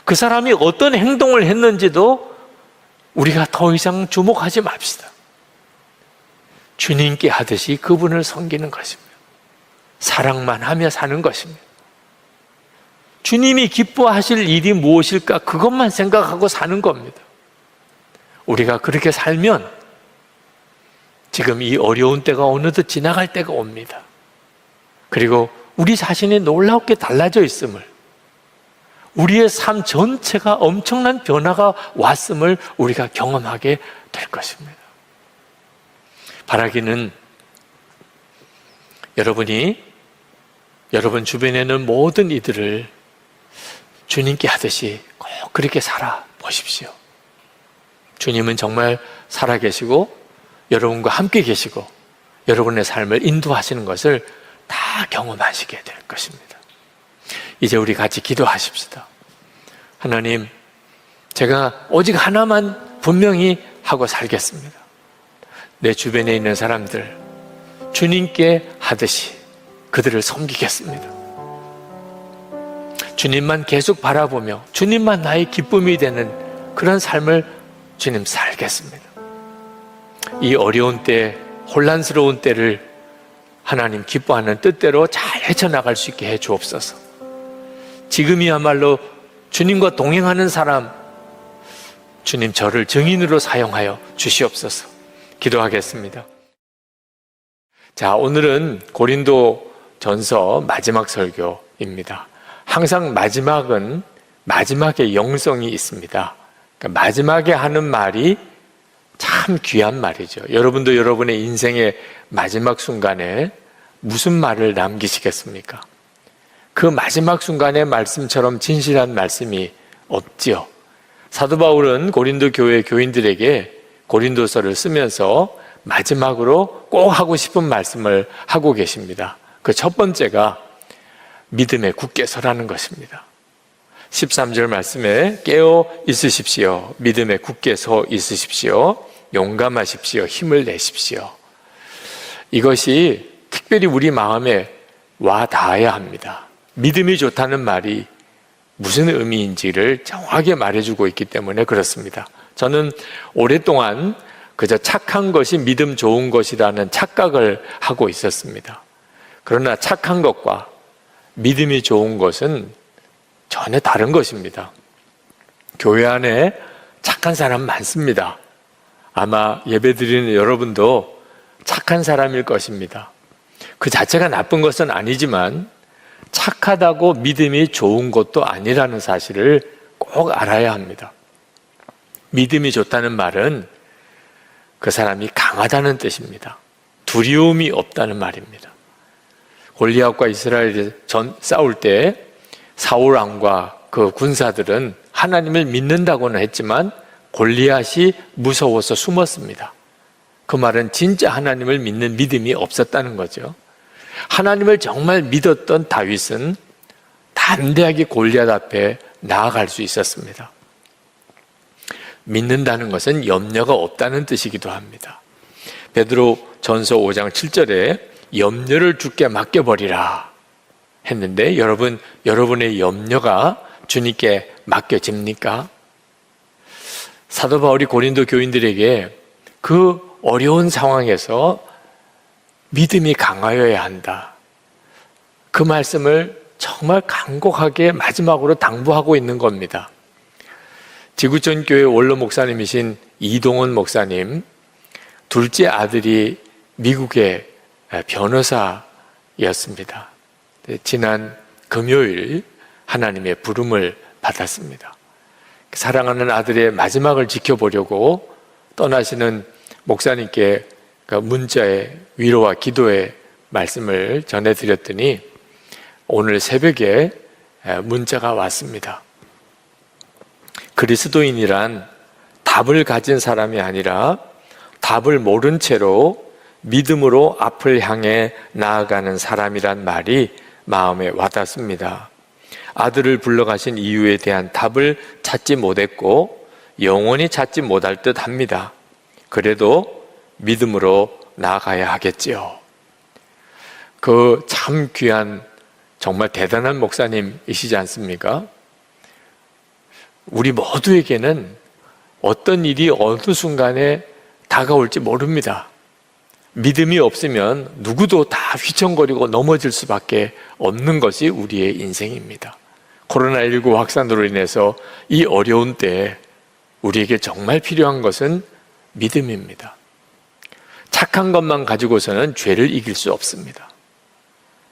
그 사람이 어떤 행동을 했는지도 우리가 더 이상 주목하지 맙시다. 주님께 하듯이 그분을 섬기는 것입니다. 사랑만 하며 사는 것입니다. 주님이 기뻐하실 일이 무엇일까? 그것만 생각하고 사는 겁니다. 우리가 그렇게 살면 지금 이 어려운 때가 어느덧 지나갈 때가 옵니다. 그리고 우리 자신이 놀랍게 달라져 있음을, 우리의 삶 전체가 엄청난 변화가 왔음을 우리가 경험하게 될 것입니다. 바라기는 여러분이 여러분 주변에 있는 모든 이들을 주님께 하듯이 꼭 그렇게 살아보십시오. 주님은 정말 살아계시고 여러분과 함께 계시고 여러분의 삶을 인도하시는 것을 다 경험하시게 될 것입니다. 이제 우리 같이 기도하십시다. 하나님, 제가 오직 하나만 분명히 하고 살겠습니다. 내 주변에 있는 사람들 주님께 하듯이 그들을 섬기겠습니다. 주님만 계속 바라보며 주님만 나의 기쁨이 되는 그런 삶을 주님 살겠습니다. 이 어려운 때, 혼란스러운 때를 하나님 기뻐하는 뜻대로 잘 헤쳐나갈 수 있게 해 주옵소서. 지금이야말로 주님과 동행하는 사람, 주님 저를 증인으로 사용하여 주시옵소서. 기도하겠습니다. 자, 오늘은 고린도 전서 마지막 설교입니다. 항상 마지막은 마지막에 영성이 있습니다. 그러니까 마지막에 하는 말이 참 귀한 말이죠. 여러분도 여러분의 인생의 마지막 순간에 무슨 말을 남기시겠습니까? 그 마지막 순간의 말씀처럼 진실한 말씀이 없지요. 사도 바울은 고린도 교회 교인들에게 고린도서를 쓰면서 마지막으로 꼭 하고 싶은 말씀을 하고 계십니다. 그 첫 번째가 믿음에 굳게 서라는 것입니다. 13절 말씀에 깨어 있으십시오. 믿음에 굳게 서 있으십시오. 용감하십시오. 힘을 내십시오. 이것이 특별히 우리 마음에 와 닿아야 합니다. 믿음이 좋다는 말이 무슨 의미인지를 정확하게 말해주고 있기 때문에 그렇습니다. 저는 오랫동안 그저 착한 것이 믿음 좋은 것이라는 착각을 하고 있었습니다. 그러나 착한 것과 믿음이 좋은 것은 전혀 다른 것입니다. 교회 안에 착한 사람 많습니다. 아마 예배드리는 여러분도 착한 사람일 것입니다. 그 자체가 나쁜 것은 아니지만 착하다고 믿음이 좋은 것도 아니라는 사실을 꼭 알아야 합니다. 믿음이 좋다는 말은 그 사람이 강하다는 뜻입니다. 두려움이 없다는 말입니다. 골리앗과 이스라엘이 싸울 때 사울 왕과 그 군사들은 하나님을 믿는다고는 했지만 골리앗이 무서워서 숨었습니다. 그 말은 진짜 하나님을 믿는 믿음이 없었다는 거죠. 하나님을 정말 믿었던 다윗은 담대하게 골리앗 앞에 나아갈 수 있었습니다. 믿는다는 것은 염려가 없다는 뜻이기도 합니다. 베드로 전서 5장 7절에 염려를 주께 맡겨버리라 했는데 여러분의 염려가 주님께 맡겨집니까? 사도 바울이 고린도 교인들에게 그 어려운 상황에서 믿음이 강하여야 한다. 그 말씀을 정말 간곡하게 마지막으로 당부하고 있는 겁니다. 지구촌 교회 원로 목사님이신 이동원 목사님, 둘째 아들이 미국의 변호사였습니다. 지난 금요일 하나님의 부름을 받았습니다. 사랑하는 아들의 마지막을 지켜보려고 떠나시는 목사님께 문자의 위로와 기도의 말씀을 전해드렸더니 오늘 새벽에 문자가 왔습니다. 그리스도인이란 답을 가진 사람이 아니라 답을 모른 채로 믿음으로 앞을 향해 나아가는 사람이란 말이 마음에 와닿습니다. 아들을 불러가신 이유에 대한 답을 찾지 못했고 영원히 찾지 못할 듯 합니다. 그래도 믿음으로 나아가야 하겠지요. 그 참 귀한 정말 대단한 목사님이시지 않습니까? 우리 모두에게는 어떤 일이 어느 순간에 다가올지 모릅니다. 믿음이 없으면 누구도 다 휘청거리고 넘어질 수밖에 없는 것이 우리의 인생입니다. 코로나19 확산으로 인해서 이 어려운 때에 우리에게 정말 필요한 것은 믿음입니다. 착한 것만 가지고서는 죄를 이길 수 없습니다.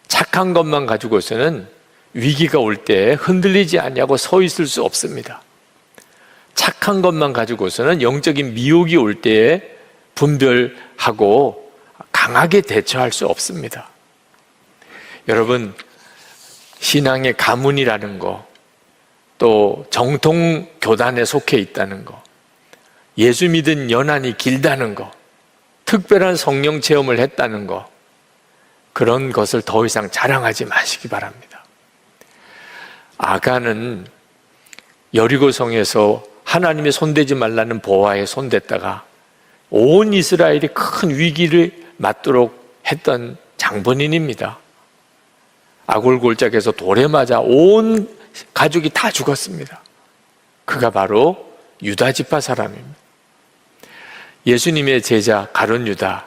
착한 것만 가지고서는 위기가 올 때 흔들리지 않냐고 서 있을 수 없습니다. 착한 것만 가지고서는 영적인 미혹이 올 때에 분별하고 강하게 대처할 수 없습니다. 여러분, 신앙의 가문이라는 거, 또 정통 교단에 속해 있다는 거, 예수 믿은 연한이 길다는 거, 특별한 성령 체험을 했다는 거, 그런 것을 더 이상 자랑하지 마시기 바랍니다. 아간은 여리고성에서 하나님의 손대지 말라는 보화에 손댔다가 온 이스라엘이 큰 위기를 맞도록 했던 장본인입니다. 아골골짝에서 돌에 맞아 온 가족이 다 죽었습니다. 그가 바로 유다 지파 사람입니다. 예수님의 제자 가룟 유다,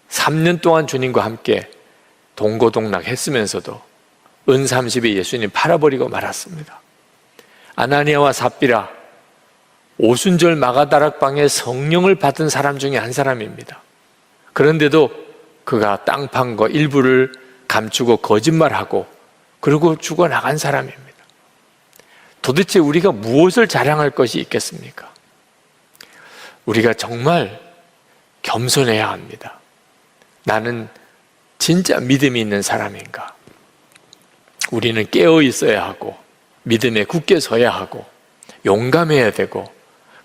3년 동안 주님과 함께 동고동락 했으면서도 은 30에 예수님 팔아버리고 말았습니다. 아나니아와 삽비라, 오순절 마가다락방에 성령을 받은 사람 중에 한 사람입니다. 그런데도 그가 땅 판 거 일부를 감추고 거짓말하고 그리고 죽어나간 사람입니다. 도대체 우리가 무엇을 자랑할 것이 있겠습니까? 우리가 정말 겸손해야 합니다. 나는 진짜 믿음이 있는 사람인가? 우리는 깨어 있어야 하고 믿음에 굳게 서야 하고 용감해야 되고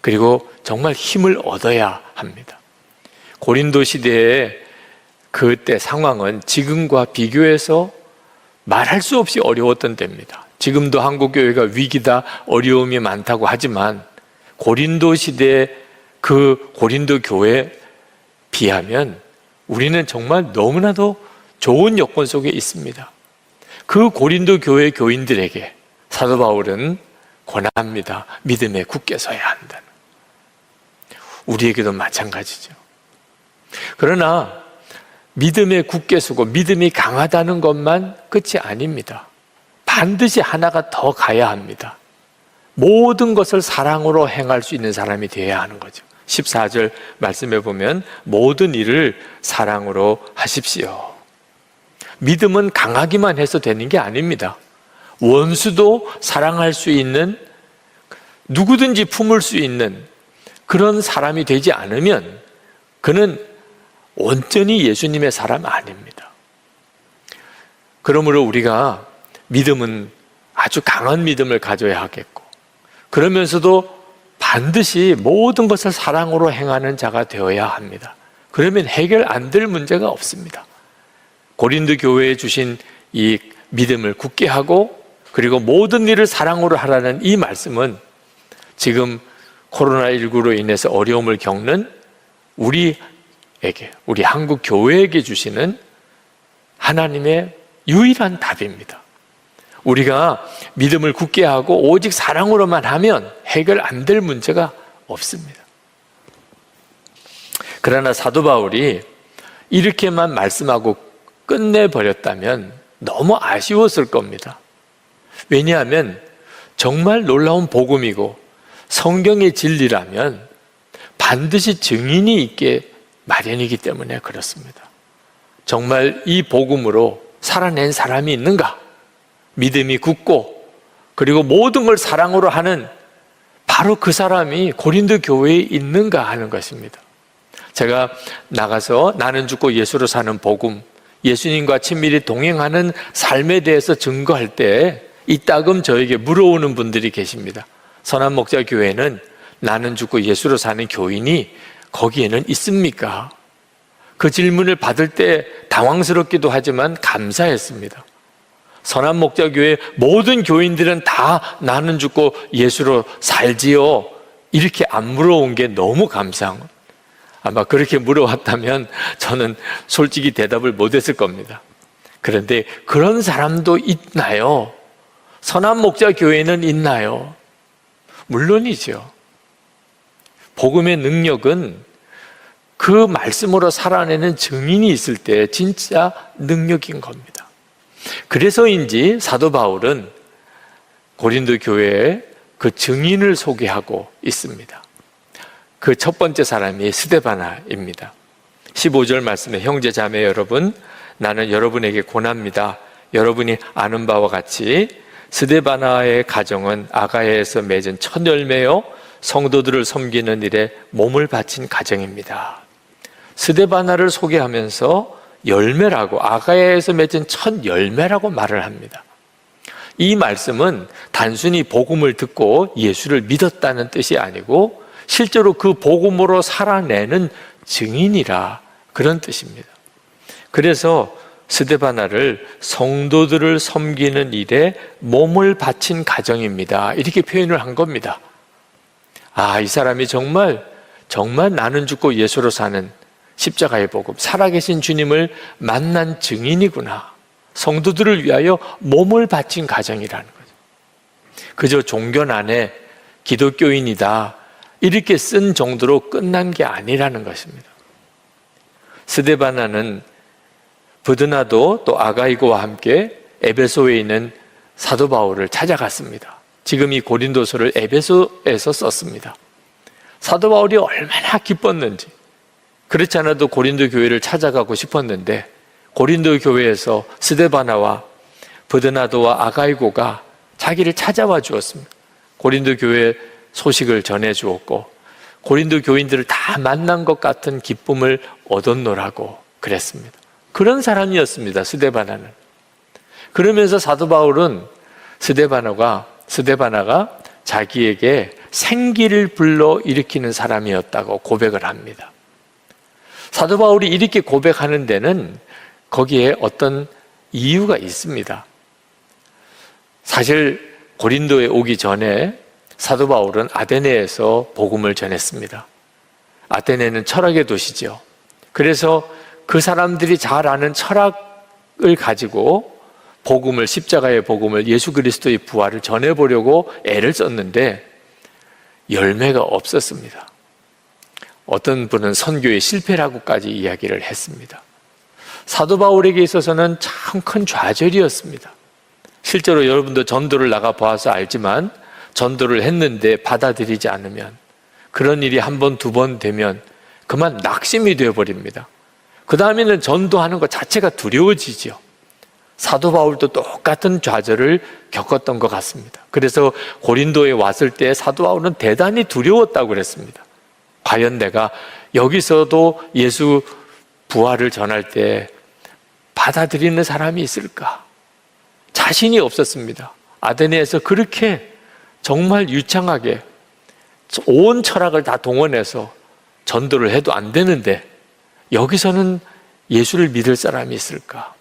그리고 정말 힘을 얻어야 합니다. 고린도 시대에 그때 상황은 지금과 비교해서 말할 수 없이 어려웠던 때입니다. 지금도 한국교회가 위기다, 어려움이 많다고 하지만 고린도 시대의 그 고린도 교회에 비하면 우리는 정말 너무나도 좋은 여건 속에 있습니다. 그 고린도 교회 교인들에게 사도 바울은 권합니다. 믿음에 굳게 서야 한다는. 우리에게도 마찬가지죠. 그러나 믿음에 굳게 서고 믿음이 강하다는 것만 끝이 아닙니다. 반드시 하나가 더 가야 합니다. 모든 것을 사랑으로 행할 수 있는 사람이 되어야 하는 거죠. 14절 말씀해 보면 모든 일을 사랑으로 하십시오. 믿음은 강하기만 해서 되는 게 아닙니다. 원수도 사랑할 수 있는, 누구든지 품을 수 있는 그런 사람이 되지 않으면 그는 온전히 예수님의 사람 아닙니다. 그러므로 우리가 믿음은 아주 강한 믿음을 가져야 하겠고, 그러면서도 반드시 모든 것을 사랑으로 행하는 자가 되어야 합니다. 그러면 해결 안 될 문제가 없습니다. 고린도 교회에 주신 이 믿음을 굳게 하고 그리고 모든 일을 사랑으로 하라는 이 말씀은 지금 코로나19로 인해서 어려움을 겪는 우리에게, 우리 한국 교회에게 주시는 하나님의 유일한 답입니다. 우리가 믿음을 굳게 하고 오직 사랑으로만 하면 해결 안 될 문제가 없습니다. 그러나 사도 바울이 이렇게만 말씀하고 끝내버렸다면 너무 아쉬웠을 겁니다. 왜냐하면 정말 놀라운 복음이고 성경의 진리라면 반드시 증인이 있게 마련이기 때문에 그렇습니다. 정말 이 복음으로 살아낸 사람이 있는가? 믿음이 굳고 그리고 모든 걸 사랑으로 하는 바로 그 사람이 고린도 교회에 있는가 하는 것입니다. 제가 나가서 나는 죽고 예수로 사는 복음, 예수님과 친밀히 동행하는 삶에 대해서 증거할 때 이따금 저에게 물어오는 분들이 계십니다. 선한목자교회는 나는 죽고 예수로 사는 교인이 거기에는 있습니까? 그 질문을 받을 때 당황스럽기도 하지만 감사했습니다. 선한목자교회 모든 교인들은 다 나는 죽고 예수로 살지요, 이렇게 안 물어온 게 너무 감사한 거예요. 아마 그렇게 물어왔다면 저는 솔직히 대답을 못했을 겁니다. 그런데 그런 사람도 있나요? 선한목자교회는 있나요? 물론이죠. 복음의 능력은 그 말씀으로 살아내는 증인이 있을 때 진짜 능력인 겁니다. 그래서인지 사도 바울은 고린도 교회에 그 증인을 소개하고 있습니다. 그 첫 번째 사람이 스데바나입니다. 15절 말씀에 형제 자매 여러분, 나는 여러분에게 권합니다. 여러분이 아는 바와 같이 스데바나의 가정은 아가야에서 맺은 첫 열매요 성도들을 섬기는 일에 몸을 바친 가정입니다. 스데바나를 소개하면서 열매라고, 아가야에서 맺은 첫 열매라고 말을 합니다. 이 말씀은 단순히 복음을 듣고 예수를 믿었다는 뜻이 아니고 실제로 그 복음으로 살아내는 증인이라, 그런 뜻입니다. 그래서 스데바나를 성도들을 섬기는 일에 몸을 바친 가정입니다, 이렇게 표현을 한 겁니다. 아, 이 사람이 정말 나는 죽고 예수로 사는 십자가의 복음, 살아계신 주님을 만난 증인이구나. 성도들을 위하여 몸을 바친 가정이라는 거죠. 그저 종교 안에 기독교인이다 이렇게 쓴 정도로 끝난 게 아니라는 것입니다. 스데바나는 브드나도 또 아가이고와 함께 에베소에 있는 사도 바울을 찾아갔습니다. 지금 이 고린도서를 에베소에서 썼습니다. 사도 바울이 얼마나 기뻤는지, 그렇지 않아도 고린도 교회를 찾아가고 싶었는데 고린도 교회에서 스데바나와 브드나도와 아가이고가 자기를 찾아와 주었습니다. 고린도 교회 소식을 전해 주었고 고린도 교인들을 다 만난 것 같은 기쁨을 얻었노라고 그랬습니다. 그런 사람이었습니다, 스데바나는. 그러면서 사도 바울은 스데바나가 자기에게 생기를 불러일으키는 사람이었다고 고백을 합니다. 사도 바울이 이렇게 고백하는 데는 거기에 어떤 이유가 있습니다. 사실 고린도에 오기 전에 사도 바울은 아테네에서 복음을 전했습니다. 아테네는 철학의 도시죠. 그래서 그 사람들이 잘 아는 철학을 가지고 복음을, 십자가의 복음을, 예수 그리스도의 부활을 전해보려고 애를 썼는데 열매가 없었습니다. 어떤 분은 선교의 실패라고까지 이야기를 했습니다. 사도 바울에게 있어서는 참 큰 좌절이었습니다. 실제로 여러분도 전도를 나가 보아서 알지만 전도를 했는데 받아들이지 않으면, 그런 일이 한 번, 두 번 되면 그만 낙심이 되어버립니다. 그 다음에는 전도하는 것 자체가 두려워지죠. 사도 바울도 똑같은 좌절을 겪었던 것 같습니다. 그래서 고린도에 왔을 때 사도 바울은 대단히 두려웠다고 그랬습니다. 과연 내가 여기서도 예수 부활을 전할 때 받아들이는 사람이 있을까? 자신이 없었습니다. 아테네에서 그렇게 정말 유창하게 온 철학을 다 동원해서 전도를 해도 안 되는데 여기서는 예수를 믿을 사람이 있을까?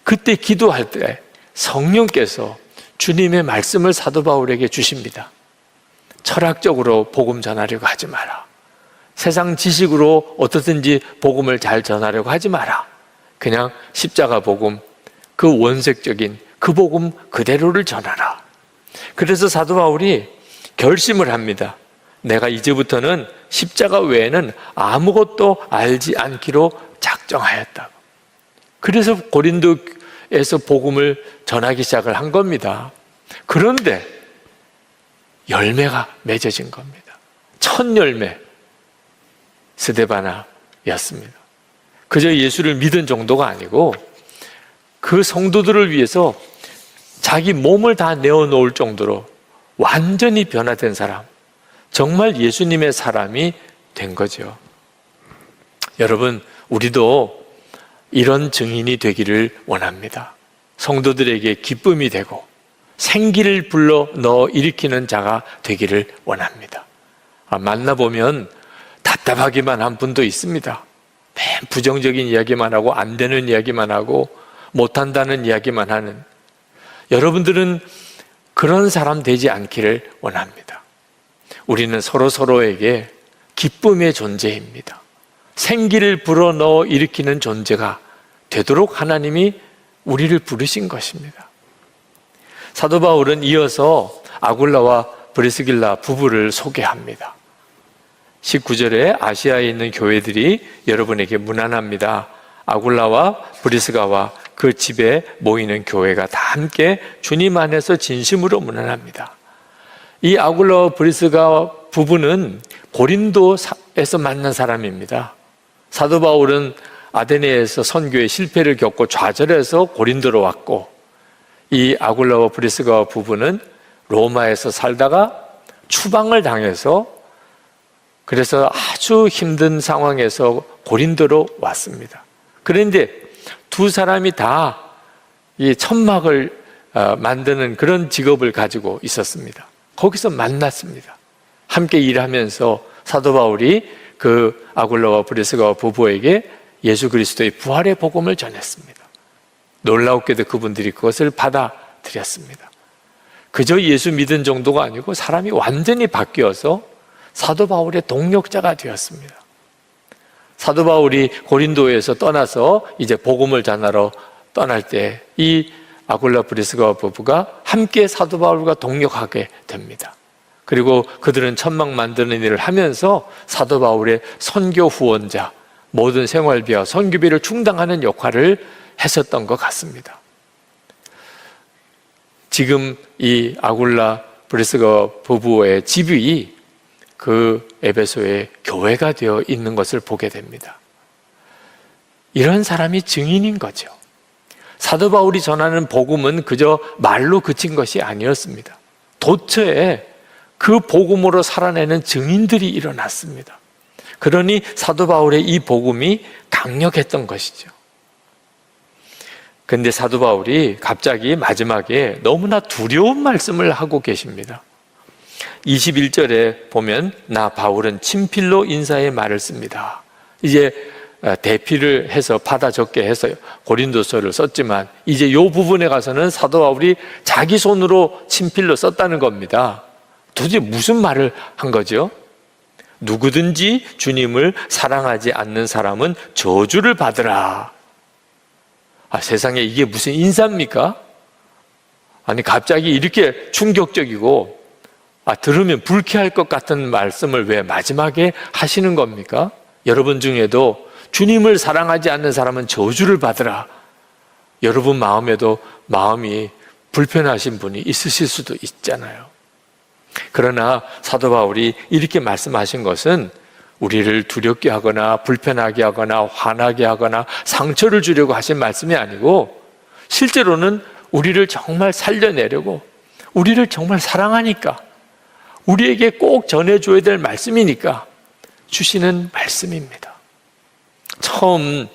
그때 기도할 때 성령께서 주님의 말씀을 사도 바울에게 주십니다. 철학적으로 복음 전하려고 하지 마라. 세상 지식으로 어떻든지 복음을 잘 전하려고 하지 마라. 그냥 십자가 복음, 그 원색적인 그 복음 그대로를 전하라. 그래서 사도 바울이 결심을 합니다. 내가 이제부터는 십자가 외에는 아무것도 알지 않기로 작정하였다고. 그래서 고린도에서 복음을 전하기 시작을 한 겁니다. 그런데 열매가 맺어진 겁니다. 첫 열매, 스데바나였습니다. 그저 예수를 믿은 정도가 아니고 그 성도들을 위해서 자기 몸을 다 내어놓을 정도로 완전히 변화된 사람, 정말 예수님의 사람이 된 거죠. 여러분, 우리도 이런 증인이 되기를 원합니다. 성도들에게 기쁨이 되고 생기를 불러 넣어 일으키는 자가 되기를 원합니다. 만나보면 답답하기만 한 분도 있습니다. 맨 부정적인 이야기만 하고 안 되는 이야기만 하고 못한다는 이야기만 하는, 여러분들은 그런 사람 되지 않기를 원합니다. 우리는 서로에게 기쁨의 존재입니다. 생기를 불어넣어 일으키는 존재가 되도록 하나님이 우리를 부르신 것입니다. 사도 바울은 이어서 아굴라와 브리스길라 부부를 소개합니다. 19절에 아시아에 있는 교회들이 여러분에게 문안합니다. 아굴라와 브리스가와 그 집에 모이는 교회가 다 함께 주님 안에서 진심으로 문안합니다. 이 아굴라와 브리스가 부부는 고린도에서 만난 사람입니다. 사도 바울은 아테네에서 선교의 실패를 겪고 좌절해서 고린도로 왔고, 이 아굴라와 브리스가 부부는 로마에서 살다가 추방을 당해서, 그래서 아주 힘든 상황에서 고린도로 왔습니다. 그런데 두 사람이 다 이 천막을 만드는 그런 직업을 가지고 있었습니다. 거기서 만났습니다. 함께 일하면서 사도 바울이 그 아굴라와 브리스가 부부에게 예수 그리스도의 부활의 복음을 전했습니다. 놀라웠게도 그분들이 그것을 받아들였습니다. 그저 예수 믿은 정도가 아니고 사람이 완전히 바뀌어서 사도 바울의 동력자가 되었습니다. 사도 바울이 고린도에서 떠나서 이제 복음을 전하러 떠날 때 이 아굴라 브리스가 부부가 함께 사도 바울과 동력하게 됩니다. 그리고 그들은 천막 만드는 일을 하면서 사도 바울의 선교 후원자, 모든 생활비와 선교비를 충당하는 역할을 했었던 것 같습니다. 지금 이 아굴라 브리스거 부부의 집이 그 에베소의 교회가 되어 있는 것을 보게 됩니다. 이런 사람이 증인인 거죠. 사도 바울이 전하는 복음은 그저 말로 그친 것이 아니었습니다. 도처에 그 복음으로 살아내는 증인들이 일어났습니다. 그러니 사도 바울의 이 복음이 강력했던 것이죠. 근데 사도 바울이 갑자기 마지막에 너무나 두려운 말씀을 하고 계십니다. 21절에 보면 나 바울은 친필로 인사의 말을 씁니다. 이제 대피를 해서 받아 적게 해서 고린도서를 썼지만 이제 이 부분에 가서는 사도 바울이 자기 손으로 친필로 썼다는 겁니다. 도대체 무슨 말을 한 거죠? 누구든지 주님을 사랑하지 않는 사람은 저주를 받으라. 세상에 이게 무슨 인사입니까? 아니 갑자기 이렇게 충격적이고 들으면 불쾌할 것 같은 말씀을 왜 마지막에 하시는 겁니까? 여러분 중에도 주님을 사랑하지 않는 사람은 저주를 받으라. 여러분 마음에도 마음이 불편하신 분이 있으실 수도 있잖아요. 그러나 사도 바울이 이렇게 말씀하신 것은 우리를 두렵게 하거나 불편하게 하거나 화나게 하거나 상처를 주려고 하신 말씀이 아니고 실제로는 우리를 정말 살려내려고 우리를 정말 사랑하니까 우리에게 꼭 전해줘야 될 말씀이니까 주시는 말씀입니다. 처음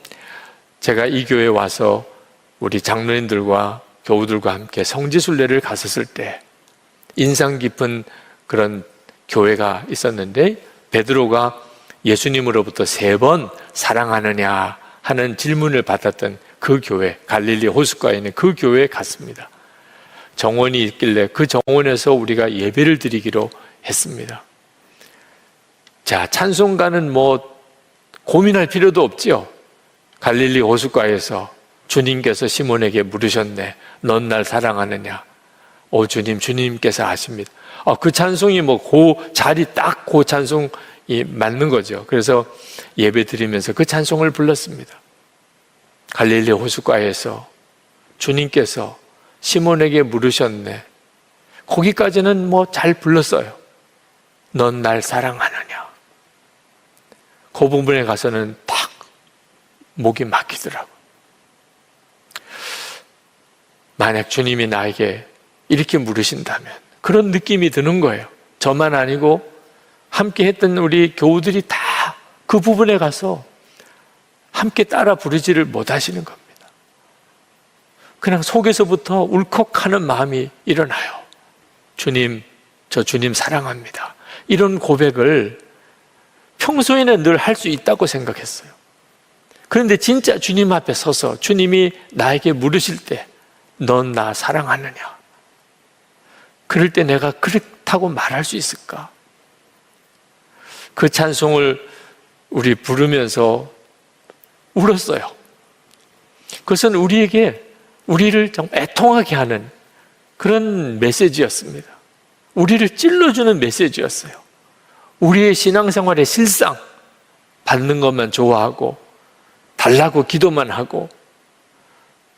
제가 이 교회에 와서 우리 장로님들과 교우들과 함께 성지순례를 갔었을 때 인상 깊은 그런 교회가 있었는데 베드로가 예수님으로부터 3번 사랑하느냐 하는 질문을 받았던 그 교회, 갈릴리 호숫가에 있는 그 교회에 갔습니다. 정원이 있길래 그 정원에서 우리가 예배를 드리기로 했습니다. 자, 찬송가는 고민할 필요도 없지요. 갈릴리 호숫가에서 주님께서 시몬에게 물으셨네. 넌 날 사랑하느냐? 오 주님, 주님께서 아십니다. 그 찬송이 그 자리 딱 그 찬송이 맞는 거죠. 그래서 예배 드리면서 그 찬송을 불렀습니다. 갈릴리 호숫가에서 주님께서 시몬에게 물으셨네. 거기까지는 잘 불렀어요. 넌 날 사랑하느냐? 그 부분에 가서는 딱 목이 막히더라고요. 만약 주님이 나에게 이렇게 물으신다면 그런 느낌이 드는 거예요. 저만 아니고 함께 했던 우리 교우들이 다 그 부분에 가서 함께 따라 부르지를 못하시는 겁니다. 그냥 속에서부터 울컥하는 마음이 일어나요. 주님, 저 주님 사랑합니다. 이런 고백을 평소에는 늘 할 수 있다고 생각했어요. 그런데 진짜 주님 앞에 서서 주님이 나에게 물으실 때 넌 나 사랑하느냐? 그럴 때 내가 그렇다고 말할 수 있을까? 그 찬송을 우리 부르면서 울었어요. 그것은 우리를 정말 애통하게 하는 그런 메시지였습니다. 우리를 찔러주는 메시지였어요. 우리의 신앙생활의 실상, 받는 것만 좋아하고 달라고 기도만 하고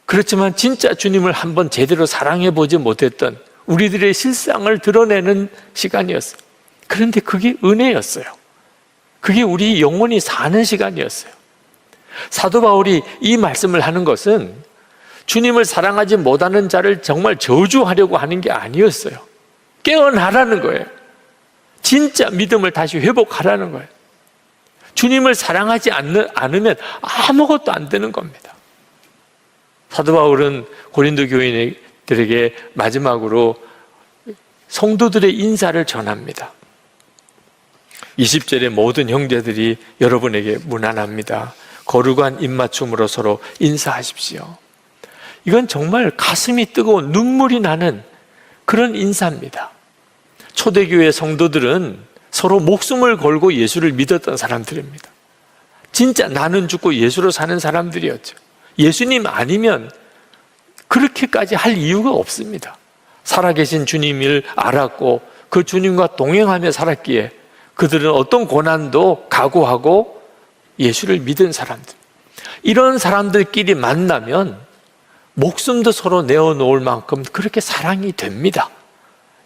그렇지만 진짜 주님을 한번 제대로 사랑해보지 못했던 우리들의 실상을 드러내는 시간이었어요. 그런데 그게 은혜였어요. 그게 우리 영혼이 사는 시간이었어요. 사도 바울이 이 말씀을 하는 것은 주님을 사랑하지 못하는 자를 정말 저주하려고 하는 게 아니었어요. 깨어나라는 거예요. 진짜 믿음을 다시 회복하라는 거예요. 주님을 사랑하지 않으면 아무것도 안 되는 겁니다. 사도 바울은 고린도 교인들에게 마지막으로 성도들의 인사를 전합니다. 20절에 모든 형제들이 여러분에게 문안합니다. 거룩한 입맞춤으로 서로 인사하십시오. 이건 정말 가슴이 뜨거운 눈물이 나는 그런 인사입니다. 초대교회 성도들은 서로 목숨을 걸고 예수를 믿었던 사람들입니다. 진짜 나는 죽고 예수로 사는 사람들이었죠. 예수님 아니면 그렇게까지 할 이유가 없습니다. 살아계신 주님을 알았고 그 주님과 동행하며 살았기에 그들은 어떤 고난도 각오하고 예수를 믿은 사람들. 이런 사람들끼리 만나면 목숨도 서로 내어놓을 만큼 그렇게 사랑이 됩니다.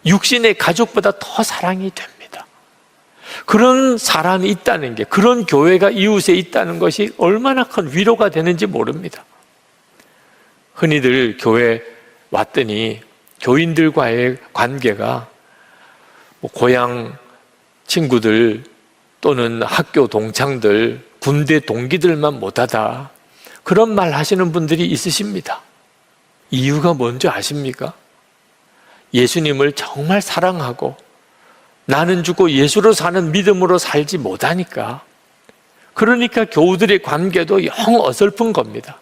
육신의 가족보다 더 사랑이 됩니다. 그런 사람이 있다는 게, 그런 교회가 이웃에 있다는 것이 얼마나 큰 위로가 되는지 모릅니다. 흔히들 교회 왔더니 교인들과의 관계가 고향 친구들 또는 학교 동창들, 군대 동기들만 못하다, 그런 말 하시는 분들이 있으십니다. 이유가 뭔지 아십니까? 예수님을 정말 사랑하고 나는 죽고 예수로 사는 믿음으로 살지 못하니까, 그러니까 교우들의 관계도 영 어설픈 겁니다.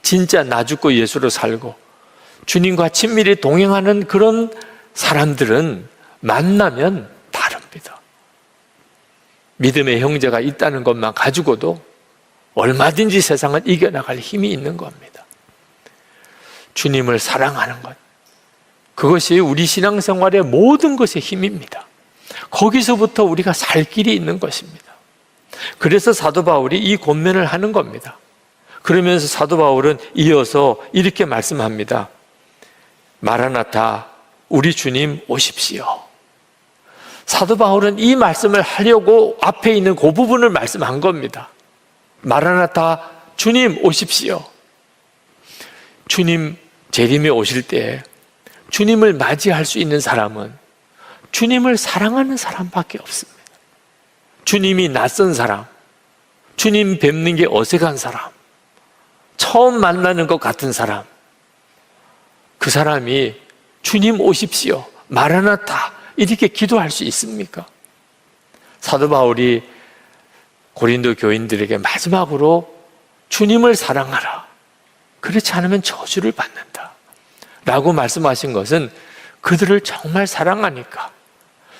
진짜 나 죽고 예수로 살고 주님과 친밀히 동행하는 그런 사람들은 만나면 다릅니다. 믿음의 형제가 있다는 것만 가지고도 얼마든지 세상을 이겨나갈 힘이 있는 겁니다. 주님을 사랑하는 것, 그것이 우리 신앙생활의 모든 것의 힘입니다. 거기서부터 우리가 살 길이 있는 것입니다. 그래서 사도 바울이 이 권면을 하는 겁니다. 그러면서 사도 바울은 이어서 이렇게 말씀합니다. 마라나타, 우리 주님 오십시오. 사도 바울은 이 말씀을 하려고 앞에 있는 그 부분을 말씀한 겁니다. 마라나타, 주님 오십시오. 주님 재림에 오실 때 주님을 맞이할 수 있는 사람은 주님을 사랑하는 사람밖에 없습니다. 주님이 낯선 사람, 주님 뵙는 게 어색한 사람, 처음 만나는 것 같은 사람, 그 사람이 주님 오십시오, 마라나타 이렇게 기도할 수 있습니까? 사도 바울이 고린도 교인들에게 마지막으로 주님을 사랑하라, 그렇지 않으면 저주를 받는다 라고 말씀하신 것은 그들을 정말 사랑하니까,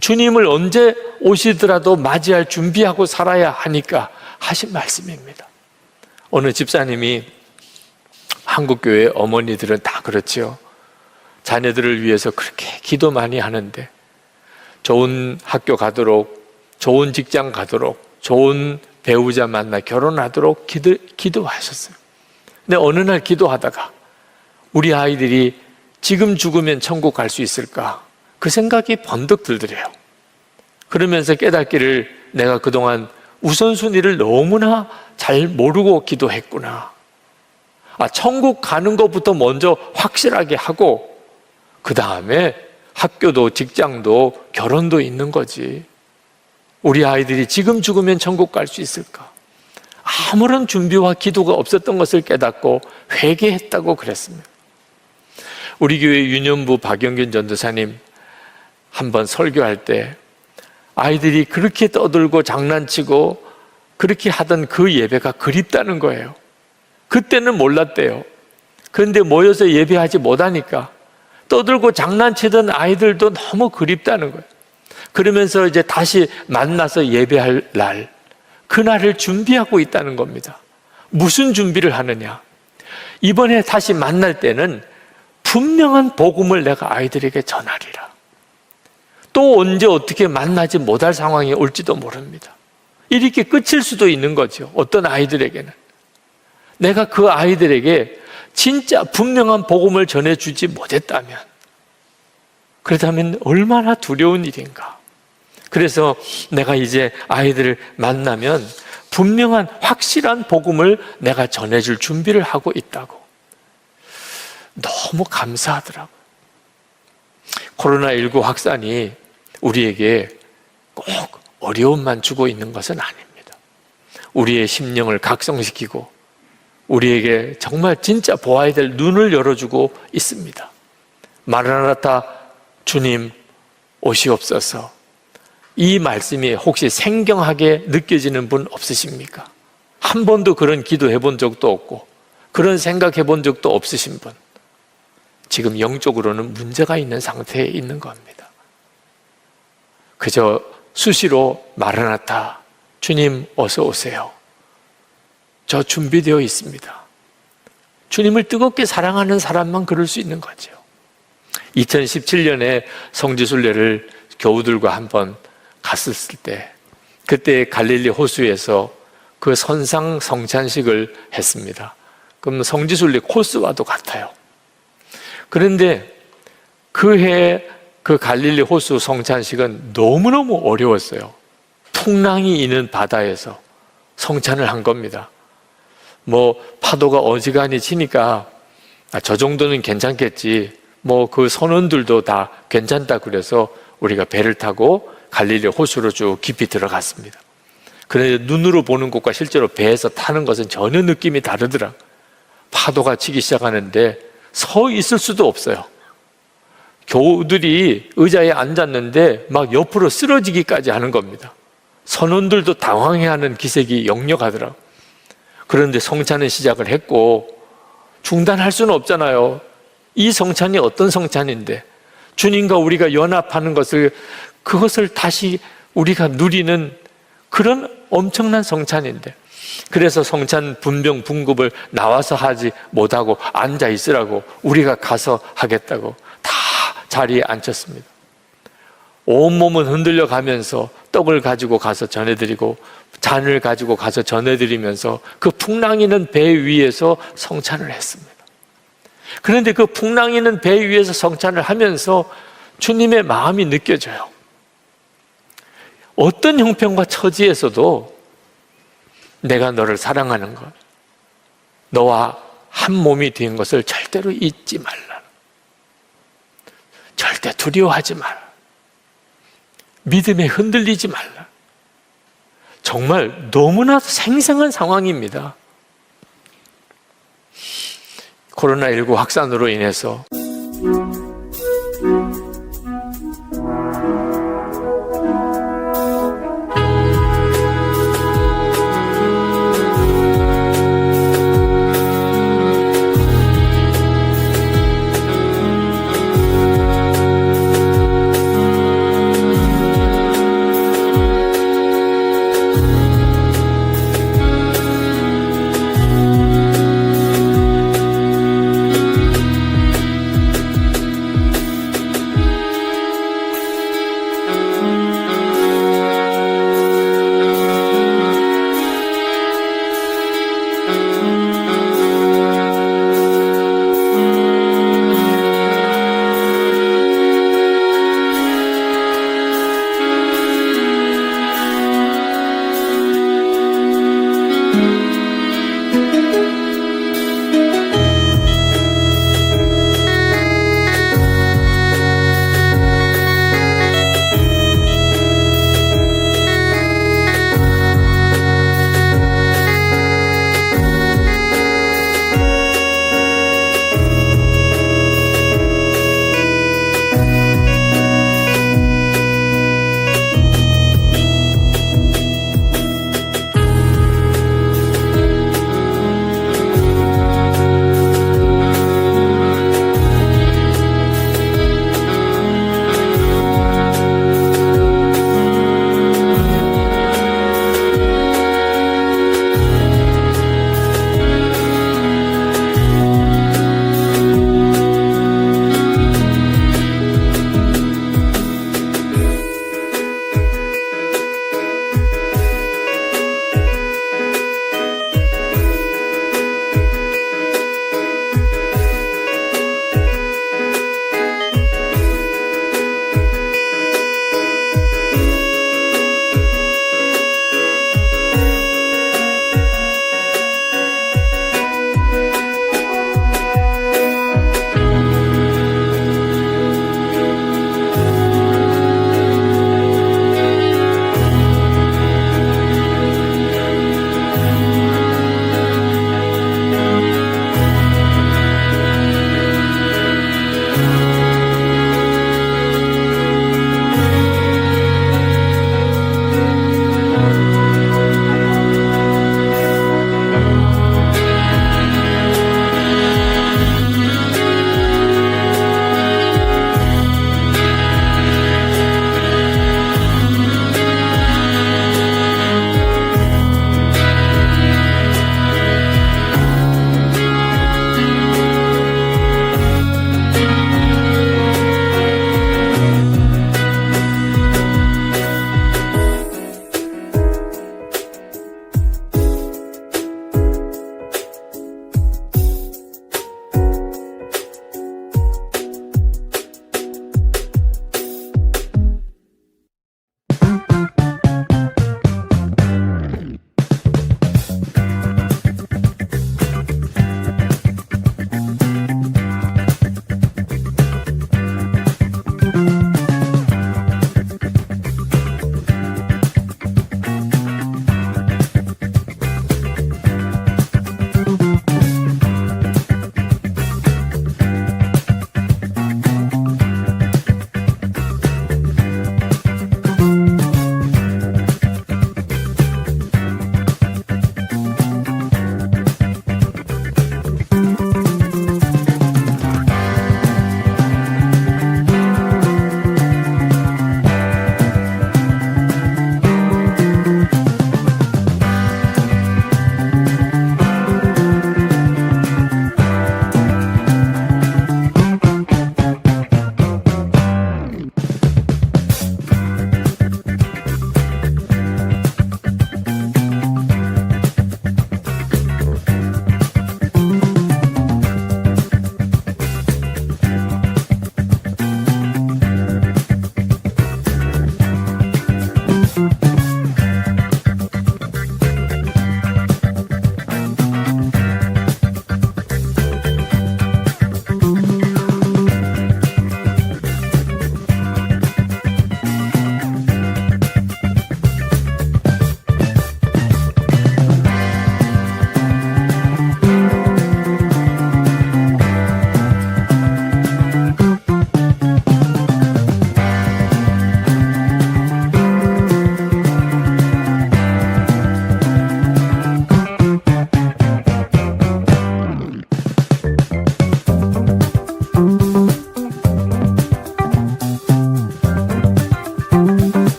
주님을 언제 오시더라도 맞이할 준비하고 살아야 하니까 하신 말씀입니다. 어느 집사님이, 한국교회 어머니들은 다 그렇지요, 자녀들을 위해서 그렇게 기도 많이 하는데 좋은 학교 가도록, 좋은 직장 가도록, 좋은 배우자 만나 결혼하도록 기도하셨어요. 근데 어느 날 기도하다가 우리 아이들이 지금 죽으면 천국 갈 수 있을까? 그 생각이 번뜩 들더래요. 그러면서 깨닫기를, 내가 그동안 우선순위를 너무나 잘 모르고 기도했구나. 천국 가는 것부터 먼저 확실하게 하고 그 다음에 학교도 직장도 결혼도 있는 거지. 우리 아이들이 지금 죽으면 천국 갈 수 있을까? 아무런 준비와 기도가 없었던 것을 깨닫고 회개했다고 그랬습니다. 우리 교회 유년부 박영균 전도사님 한번 설교할 때 아이들이 그렇게 떠들고 장난치고 그렇게 하던 그 예배가 그립다는 거예요. 그때는 몰랐대요. 그런데 모여서 예배하지 못하니까 떠들고 장난치던 아이들도 너무 그립다는 거예요. 그러면서 이제 다시 만나서 예배할 날, 그날을 준비하고 있다는 겁니다. 무슨 준비를 하느냐? 이번에 다시 만날 때는 분명한 복음을 내가 아이들에게 전하리라. 또 언제 어떻게 만나지 못할 상황이 올지도 모릅니다. 이렇게 끝일 수도 있는 거죠. 어떤 아이들에게는. 내가 그 아이들에게 진짜 분명한 복음을 전해주지 못했다면, 그렇다면 얼마나 두려운 일인가. 그래서 내가 이제 아이들을 만나면 분명한 확실한 복음을 내가 전해줄 준비를 하고 있다고. 너무 감사하더라고요. 코로나19 확산이 우리에게 꼭 어려움만 주고 있는 것은 아닙니다. 우리의 심령을 각성시키고 우리에게 정말 진짜 보아야 될 눈을 열어주고 있습니다. 마라나타, 주님 오시옵소서. 이 말씀이 혹시 생경하게 느껴지는 분 없으십니까? 한 번도 그런 기도해 본 적도 없고 그런 생각해 본 적도 없으신 분, 지금 영적으로는 문제가 있는 상태에 있는 겁니다. 그저 수시로 마라나타, 주님 어서 오세요, 저 준비되어 있습니다, 주님을 뜨겁게 사랑하는 사람만 그럴 수 있는 거죠. 2017년에 성지순례를 교우들과 한번 갔었을 때, 그때 갈릴리 호수에서 그 선상 성찬식을 했습니다. 그럼 성지순례 코스와도 같아요. 그런데 그 해 그 갈릴리 호수 성찬식은 너무너무 어려웠어요. 풍랑이 있는 바다에서 성찬을 한 겁니다. 뭐 파도가 어지간히 치니까 저 정도는 괜찮겠지, 뭐 그 선원들도 다 괜찮다 그래서 우리가 배를 타고 갈릴리 호수로 쭉 깊이 들어갔습니다. 그런데 눈으로 보는 것과 실제로 배에서 타는 것은 전혀 느낌이 다르더라. 파도가 치기 시작하는데 서 있을 수도 없어요. 교우들이 의자에 앉았는데 막 옆으로 쓰러지기까지 하는 겁니다. 선원들도 당황해하는 기색이 역력하더라. 그런데 성찬은 시작을 했고 중단할 수는 없잖아요. 이 성찬이 어떤 성찬인데, 주님과 우리가 연합하는 것을, 그것을 다시 우리가 누리는 그런 엄청난 성찬인데, 그래서 성찬 분병 분급을 나와서 하지 못하고 앉아 있으라고, 우리가 가서 하겠다고 다 자리에 앉혔습니다. 온몸은 흔들려 가면서 떡을 가지고 가서 전해드리고 잔을 가지고 가서 전해드리면서 그 풍랑이는 배 위에서 성찬을 했습니다. 그런데 그 풍랑이는 배 위에서 성찬을 하면서 주님의 마음이 느껴져요. 어떤 형편과 처지에서도 내가 너를 사랑하는 것, 너와 한 몸이 된 것을 절대로 잊지 말라. 절대 두려워하지 마라. 믿음에 흔들리지 말라. 정말 너무나 생생한 상황입니다. 코로나19 확산으로 인해서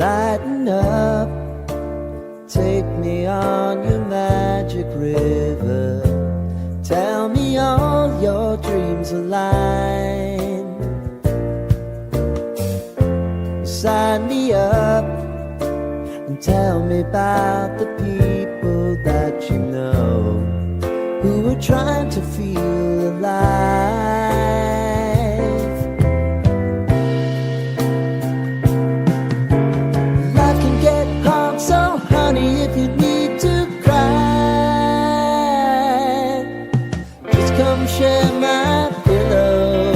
Lighten up, take me on your magic river. Tell me all your dreams align. Sign me up and tell me about the people that you know who are trying to feel alive. Life can get hard, so honey, if you need to cry, just come share my pillow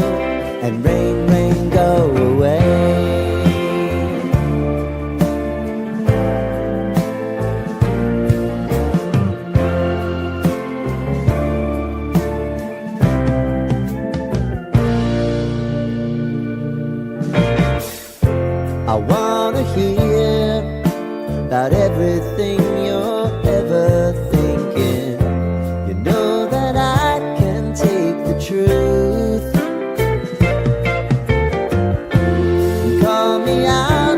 and rain, rain, go away. I wanna hear about everything you're ever thinking. You know that I can take the truth. Call me out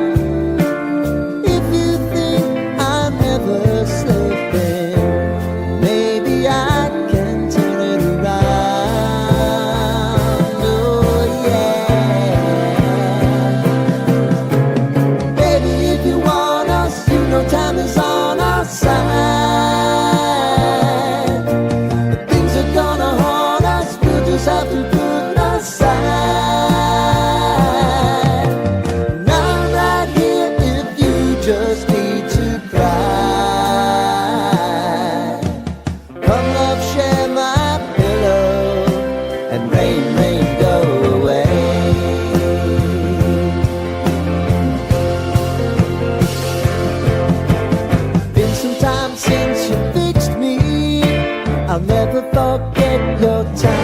if you think I'm never sleeping. Maybe I can turn it around. Oh yeah. Baby, if you want us, you know time is on our side. But things are gonna haunt us, we'll just have to put aside. And I'm right here if you just need to cry. Come love, share my pillow and rain, rain, go away. Been some time since you fixed me. I'll never forget your time.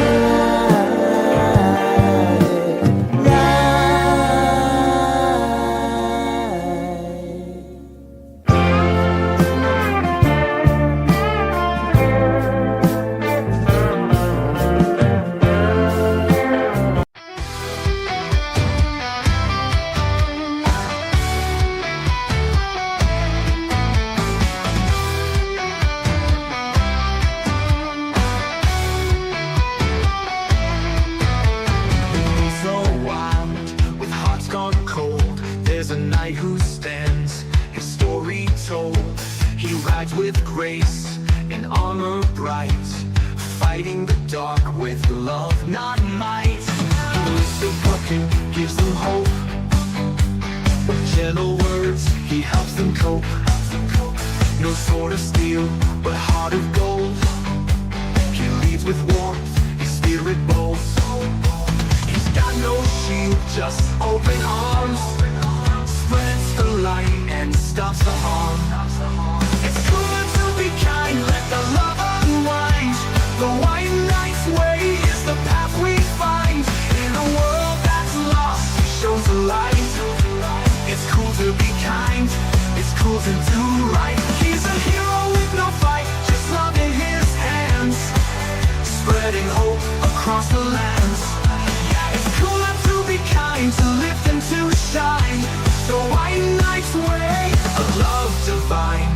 So wild, with hearts gone cold, there's a knight who stands, his story told. He rides with grace, in armor bright, fighting the dark with love, not might. He lifts the broken, gives them hope. With gentle words, he helps them cope. No sword of steel, but heart of gold. He leads with warmth, his spirit bold. He's got no shield, just open arms. Spreads the light and stops the harm. It's good to be kind, let the love unwind. The white knight's way is the path we find. In a world that's lost, he shows the light. It's cool to be kind, it's cool to do right. He's a hero with no fight, just love in his hands, spreading hope across the lands. It's cooler to be kind, to lift and to shine. The white knight's way, a love divine.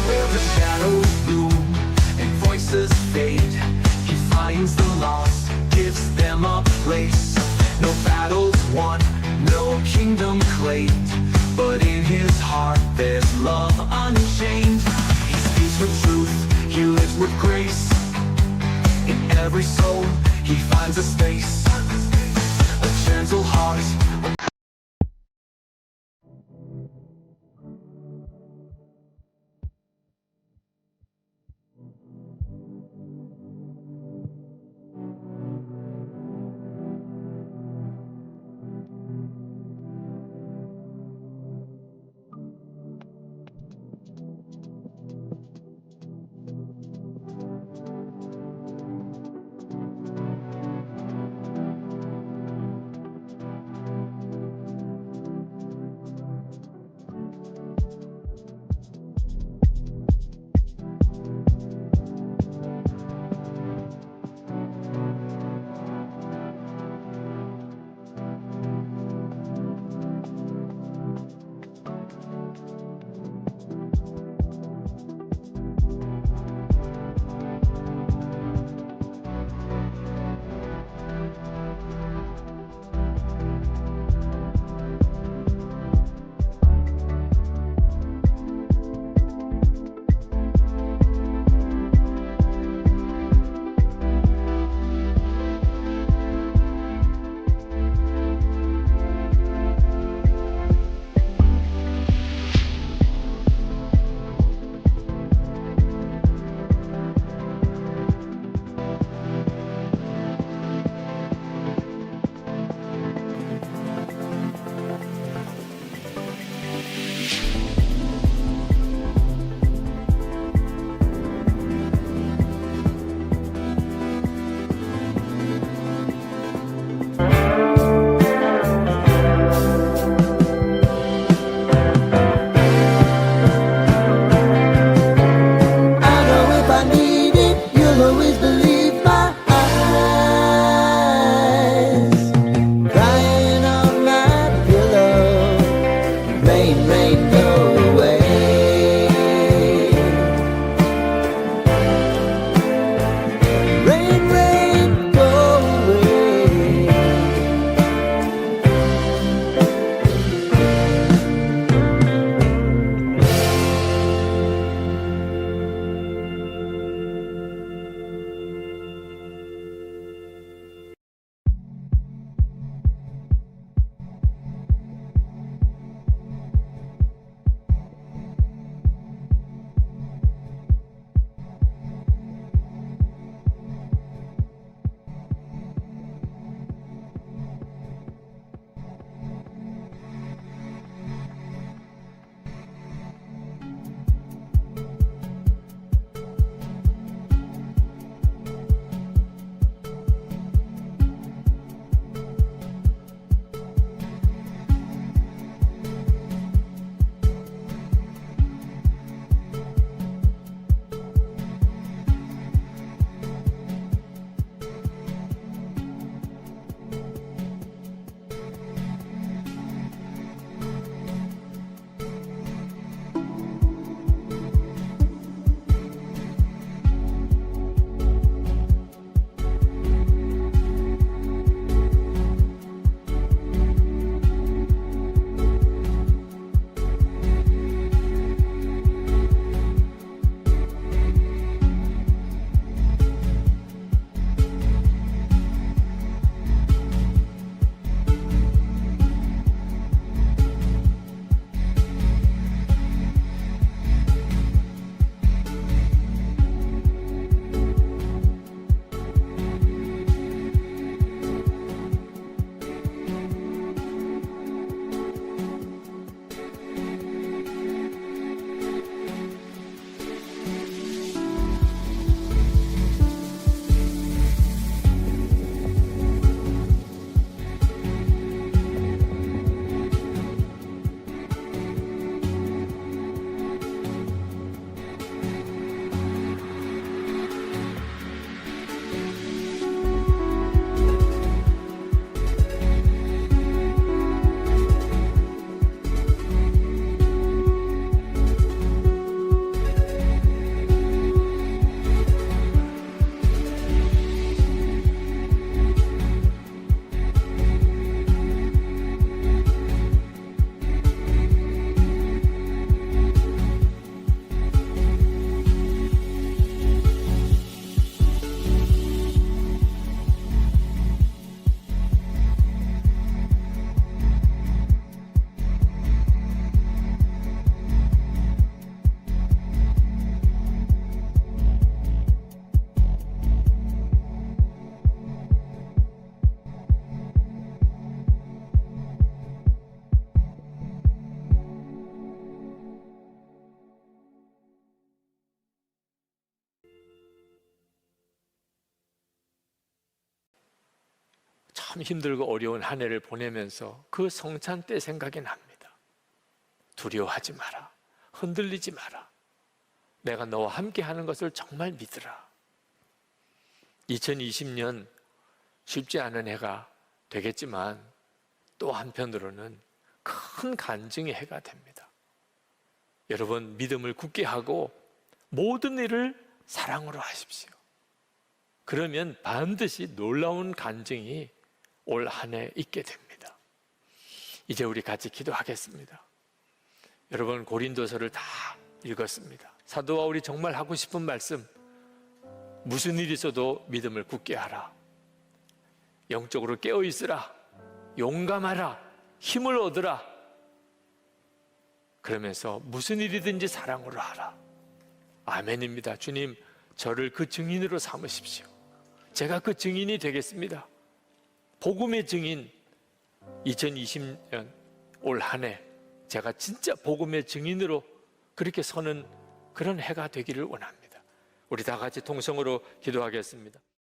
Where the shadows loom and voices fade, he finds the lost, gives them a place. No battles won, no kingdom claimed, but in his heart there's love unchained. He speaks with truth, he lives with grace. In every soul he finds a space, a gentle heart. 참 힘들고 어려운 한 해를 보내면서 그 성찬 때 생각이 납니다. 두려워하지 마라. 흔들리지 마라. 내가 너와 함께 하는 것을 정말 믿으라. 2020년 쉽지 않은 해가 되겠지만 또 한편으로는 큰 간증의 해가 됩니다. 여러분, 믿음을 굳게 하고 모든 일을 사랑으로 하십시오. 그러면 반드시 놀라운 간증이 올 한 해 있게 됩니다. 이제 우리 같이 기도하겠습니다. 여러분, 고린도서를 다 읽었습니다. 사도 바울이 정말 하고 싶은 말씀, 무슨 일이 있어도 믿음을 굳게 하라. 영적으로 깨어 있으라. 용감하라. 힘을 얻으라. 그러면서 무슨 일이든지 사랑으로 하라. 아멘입니다. 주님, 저를 그 증인으로 삼으십시오. 제가 그 증인이 되겠습니다. 복음의 증인, 2020년 올 한 해 제가 진짜 복음의 증인으로 그렇게 서는 그런 해가 되기를 원합니다. 우리 다 같이 통성으로 기도하겠습니다.